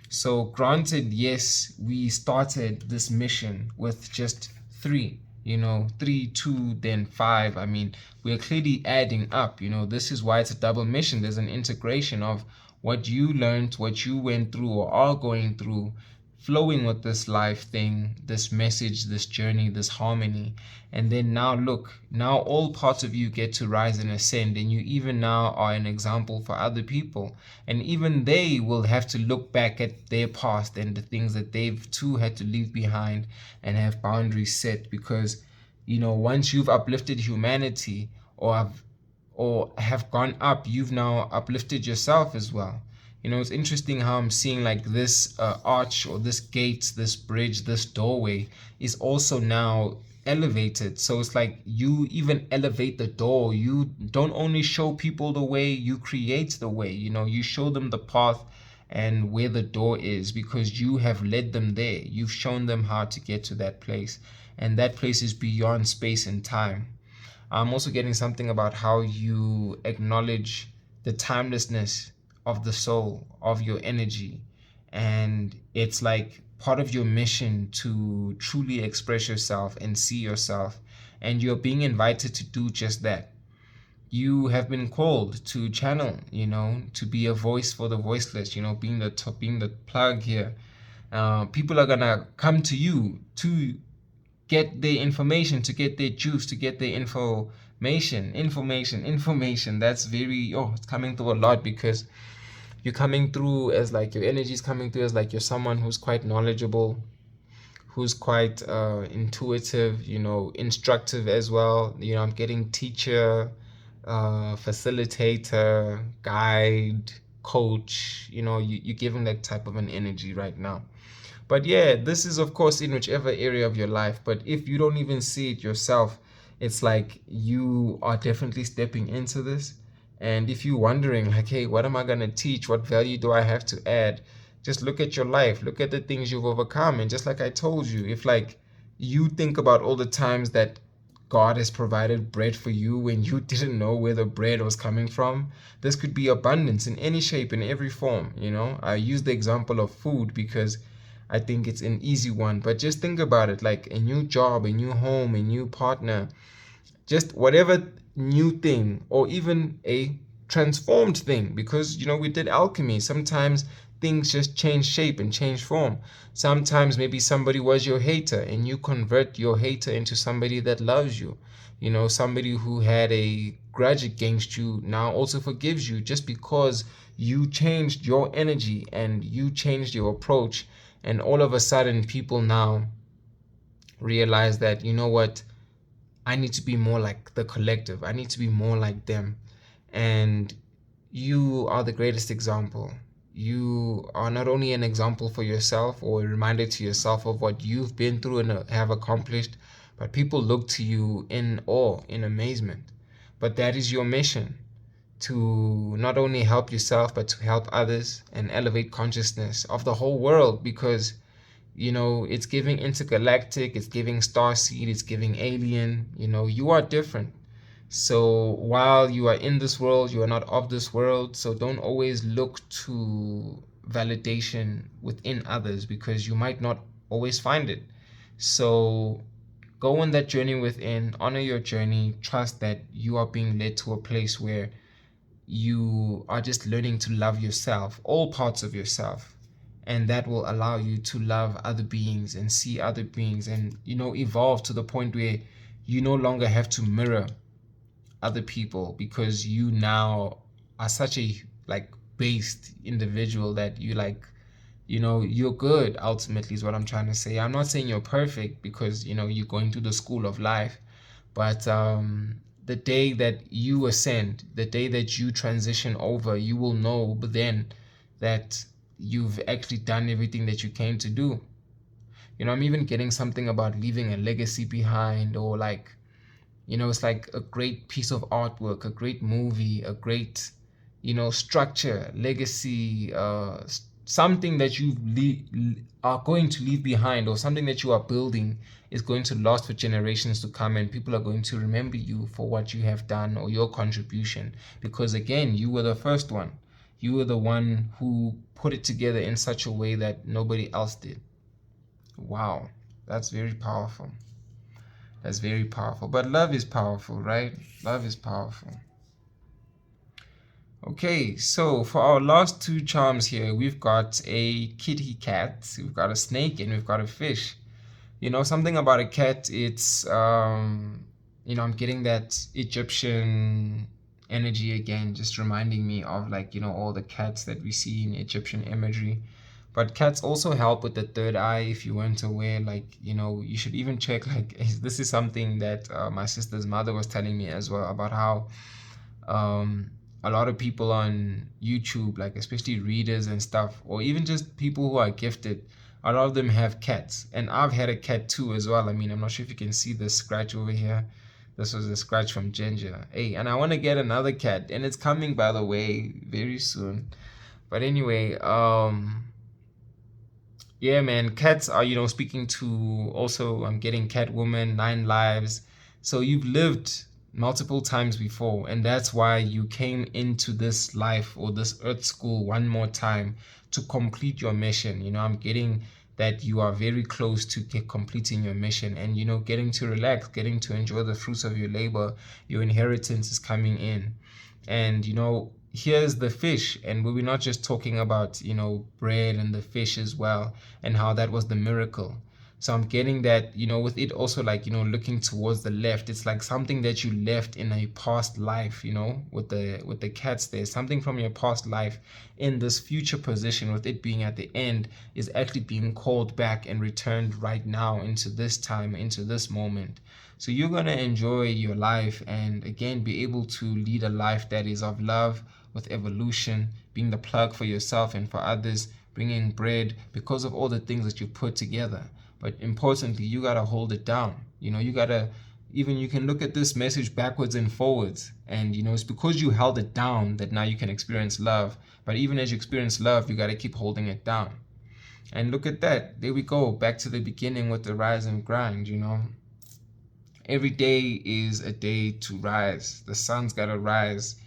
So granted, yes, we started this mission with just 3, 3, 2, then 5. I mean, we're clearly adding up. This is why it's a double mission. There's an integration of what you learned, what you went through or are going through, flowing with this life thing, this message, this journey, this harmony. And then now look, now all parts of you get to rise and ascend, and you even now are an example for other people. And even they will have to look back at their past and the things that they've too had to leave behind and have boundaries set, because once you've uplifted humanity or have gone up, you've now uplifted yourself as well. It's interesting how I'm seeing like this arch or this gate, this bridge, this doorway is also now elevated. So it's like you even elevate the door. You don't only show people the way, you create the way. You show them the path and where the door is, because you have led them there. You've shown them how to get to that place, and that place is beyond space and time. I'm also getting something about how you acknowledge the timelessness of the soul, of your energy. And it's like part of your mission to truly express yourself and see yourself. And you're being invited to do just that. You have been called to channel, to be a voice for the voiceless, being the top, being the plug here. People are gonna come to you to get their information, to get their juice, to get their information. That's very, it's coming through a lot, because you're coming through as like, your energy is coming through as like you're someone who's quite knowledgeable, who's quite intuitive, instructive as well. I'm getting teacher, facilitator, guide, coach. You're giving that type of an energy right now. But yeah, this is of course in whichever area of your life. But if you don't even see it yourself, it's like you are definitely stepping into this. And if you're wondering, like, hey, what am I going to teach? What value do I have to add? Just look at your life, look at the things you've overcome. And just like I told you, if like you think about all the times that God has provided bread for you when you didn't know where the bread was coming from, this could be abundance in any shape, in every form. I use the example of food because I think it's an easy one, but just think about it, like a new job, a new home, a new partner, just whatever new thing, or even a transformed thing, because we did alchemy. Sometimes things just change shape and change form. Sometimes maybe somebody was your hater and you convert your hater into somebody that loves you. Somebody who had a grudge against you now also forgives you, just because you changed your energy and you changed your approach. And all of a sudden people now realize that, what, I need to be more like the collective. I need to be more like them. And you are the greatest example. You are not only an example for yourself, or a reminder to yourself of what you've been through and have accomplished, but people look to you in awe, in amazement. But that is your mission, to not only help yourself, but to help others and elevate consciousness of the whole world, because it's giving intergalactic, it's giving starseed, it's giving alien. You are different. So while you are in this world, you are not of this world. So don't always look to validation within others, because you might not always find it. So go on that journey within, honor your journey, trust that you are being led to a place where you are just learning to love yourself, all parts of yourself. And that will allow you to love other beings and see other beings, and evolve to the point where you no longer have to mirror other people, because you now are such a like based individual that you like, you're good. Ultimately is what I'm trying to say. I'm not saying you're perfect, because you're going through the school of life. But the day that you ascend, the day that you transition over, you will know then that you've actually done everything that you came to do. I'm even getting something about leaving a legacy behind, or like, it's like a great piece of artwork, a great movie, a great, structure, legacy, something that you are going to leave behind, or something that you are building is going to last for generations to come, and people are going to remember you for what you have done, or your contribution, because again, you were the first one. You were the one who put it together in such a way that nobody else did. Wow, that's very powerful. That's very powerful. But love is powerful, right? Love is powerful. Okay, so for our last two charms here, we've got a kitty cat, we've got a snake, and we've got a fish. Something about a cat, it's, I'm getting that Egyptian energy again, just reminding me of like, all the cats that we see in Egyptian imagery. But cats also help with the third eye, if you weren't aware. Like, you should even check, like, this is something that my sister's mother was telling me as well, about how a lot of people on YouTube, like especially readers and stuff, or even just people who are gifted, a lot of them have cats. And I've had a cat too as well. I mean, I'm not sure if you can see the scratch over here. This was a scratch from Ginger. Hey, and I want to get another cat, and it's coming, by the way, very soon. But anyway, yeah, man, cats are, speaking to, also I'm getting Catwoman, Nine Lives. So you've lived multiple times before, and that's why you came into this life or this earth school one more time to complete your mission. I'm getting that you are very close to completing your mission, and getting to relax, getting to enjoy the fruits of your labor. Your inheritance is coming in. And here's the fish, and we're not just talking about bread and the fish as well, and how that was the miracle. So I'm getting that, with it also, like, looking towards the left, it's like something that you left in a past life, with the cats there, something from your past life in this future position, with it being at the end, is actually being called back and returned right now into this time, into this moment. So you're going to enjoy your life, and again be able to lead a life that is of love, with evolution, being the plug for yourself and for others, bringing bread because of all the things that you put together. But importantly, you got to hold it down. You got to, even you can look at this message backwards and forwards. And, it's because you held it down that now you can experience love. But even as you experience love, you got to keep holding it down. And look at that. There we go. Back to the beginning with the rise and grind, Every day is a day to rise. The sun's got to rise.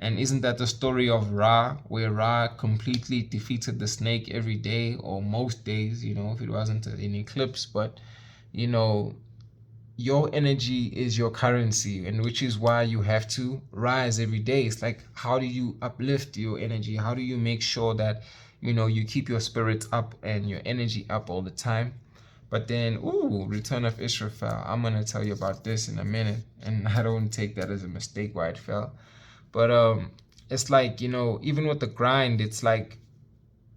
And isn't that the story of Ra, where Ra completely defeated the snake every day, or most days, if it wasn't an eclipse? But, your energy is your currency, and which is why you have to rise every day. It's like, how do you uplift your energy? How do you make sure that, you keep your spirits up and your energy up all the time? But then, Return of Israfel. I'm going to tell you about this in a minute. And I don't take that as a mistake why it fell. But it's like, even with the grind, it's like,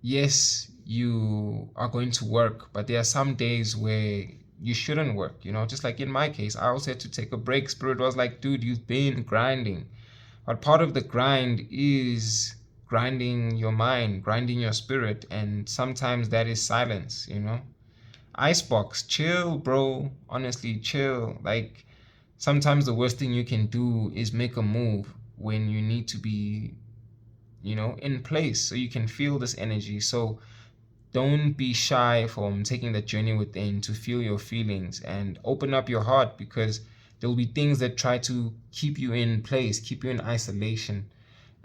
yes, you are going to work, but there are some days where you shouldn't work, just like in my case. I also had to take a break. Spirit was like, dude, you've been grinding. But part of the grind is grinding your mind, grinding your spirit. And sometimes that is silence, Icebox, chill, bro. Honestly, chill. Like, sometimes the worst thing you can do is make a move when you need to be, in place, so you can feel this energy. So don't be shy from taking that journey within to feel your feelings, and open up your heart, because there'll be things that try to keep you in place, keep you in isolation.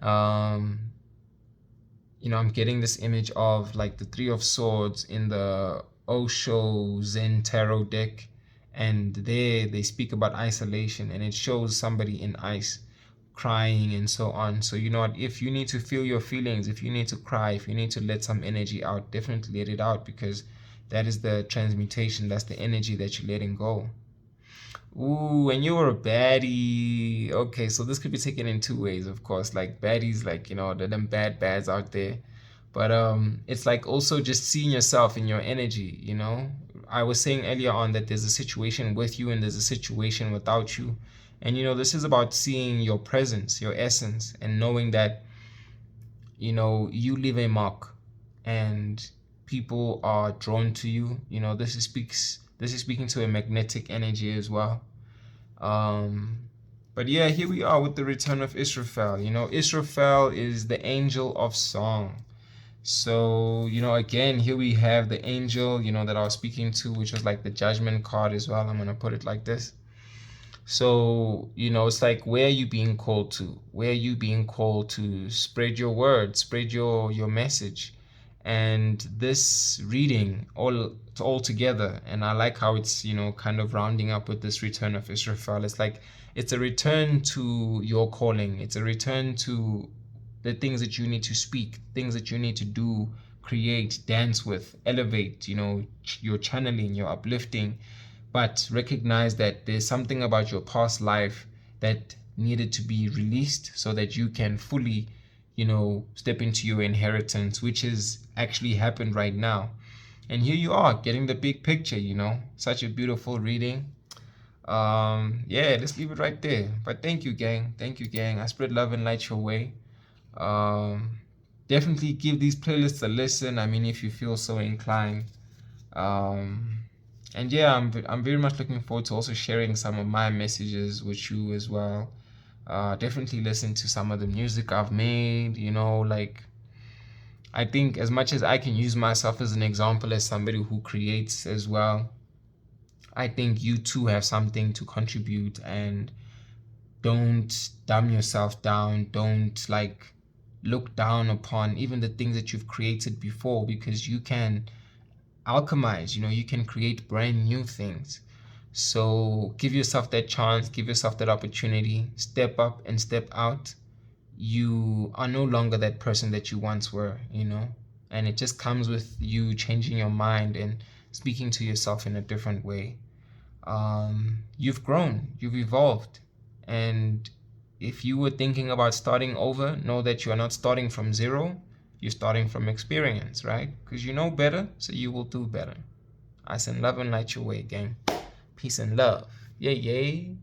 Um, I'm getting this image of like the Three of Swords in the Osho Zen Tarot deck, and there they speak about isolation, and it shows somebody in ice crying and so on. So what, if you need to feel your feelings, if you need to cry, if you need to let some energy out, definitely let it out, because that is the transmutation, that's the energy that you're letting go. Ooh, and you were a baddie. Okay, so this could be taken in two ways, of course. Like baddies, like them bads out there. But it's like also just seeing yourself in your energy. I was saying earlier on that there's a situation with you and there's a situation without you. And this is about seeing your presence, your essence, and knowing that you leave a mark, and people are drawn to you. This is speaking to a magnetic energy as well. But yeah, here we are with the return of Israfel. Israfel is the angel of song. So, again, here we have the angel, that I was speaking to, which was like the judgment card as well. I'm going to put it like this. So, it's like, where are you being called to? Where are you being called to spread your word, spread your message? And this reading all together, and I like how it's, kind of rounding up with this return of Israfel. It's like, it's a return to your calling. It's a return to the things that you need to speak, things that you need to do, create, dance with, elevate, your channeling, your uplifting. But recognize that there's something about your past life that needed to be released, so that you can fully, step into your inheritance, which has actually happened right now. And here you are, getting the big picture, Such a beautiful reading. Yeah, let's leave it right there. But thank you, gang. Thank you, gang. I spread love and light your way. Definitely give these playlists a listen. I mean, if you feel so inclined. And yeah, I'm very much looking forward to also sharing some of my messages with you as well. Definitely listen to some of the music I've made. Like, I think as much as I can use myself as an example as somebody who creates as well, I think you too have something to contribute, and don't dumb yourself down. Don't like look down upon even the things that you've created before, because you can alchemize, you can create brand new things. So give yourself that chance, give yourself that opportunity, step up and step out. You are no longer that person that you once were. And it just comes with you changing your mind and speaking to yourself in a different way. You've grown, you've evolved. And if you were thinking about starting over, know that you are not starting from zero. You're starting from experience, right? Because you know better, so you will do better. I send love and light your way, gang. Peace and love. Yay, yay.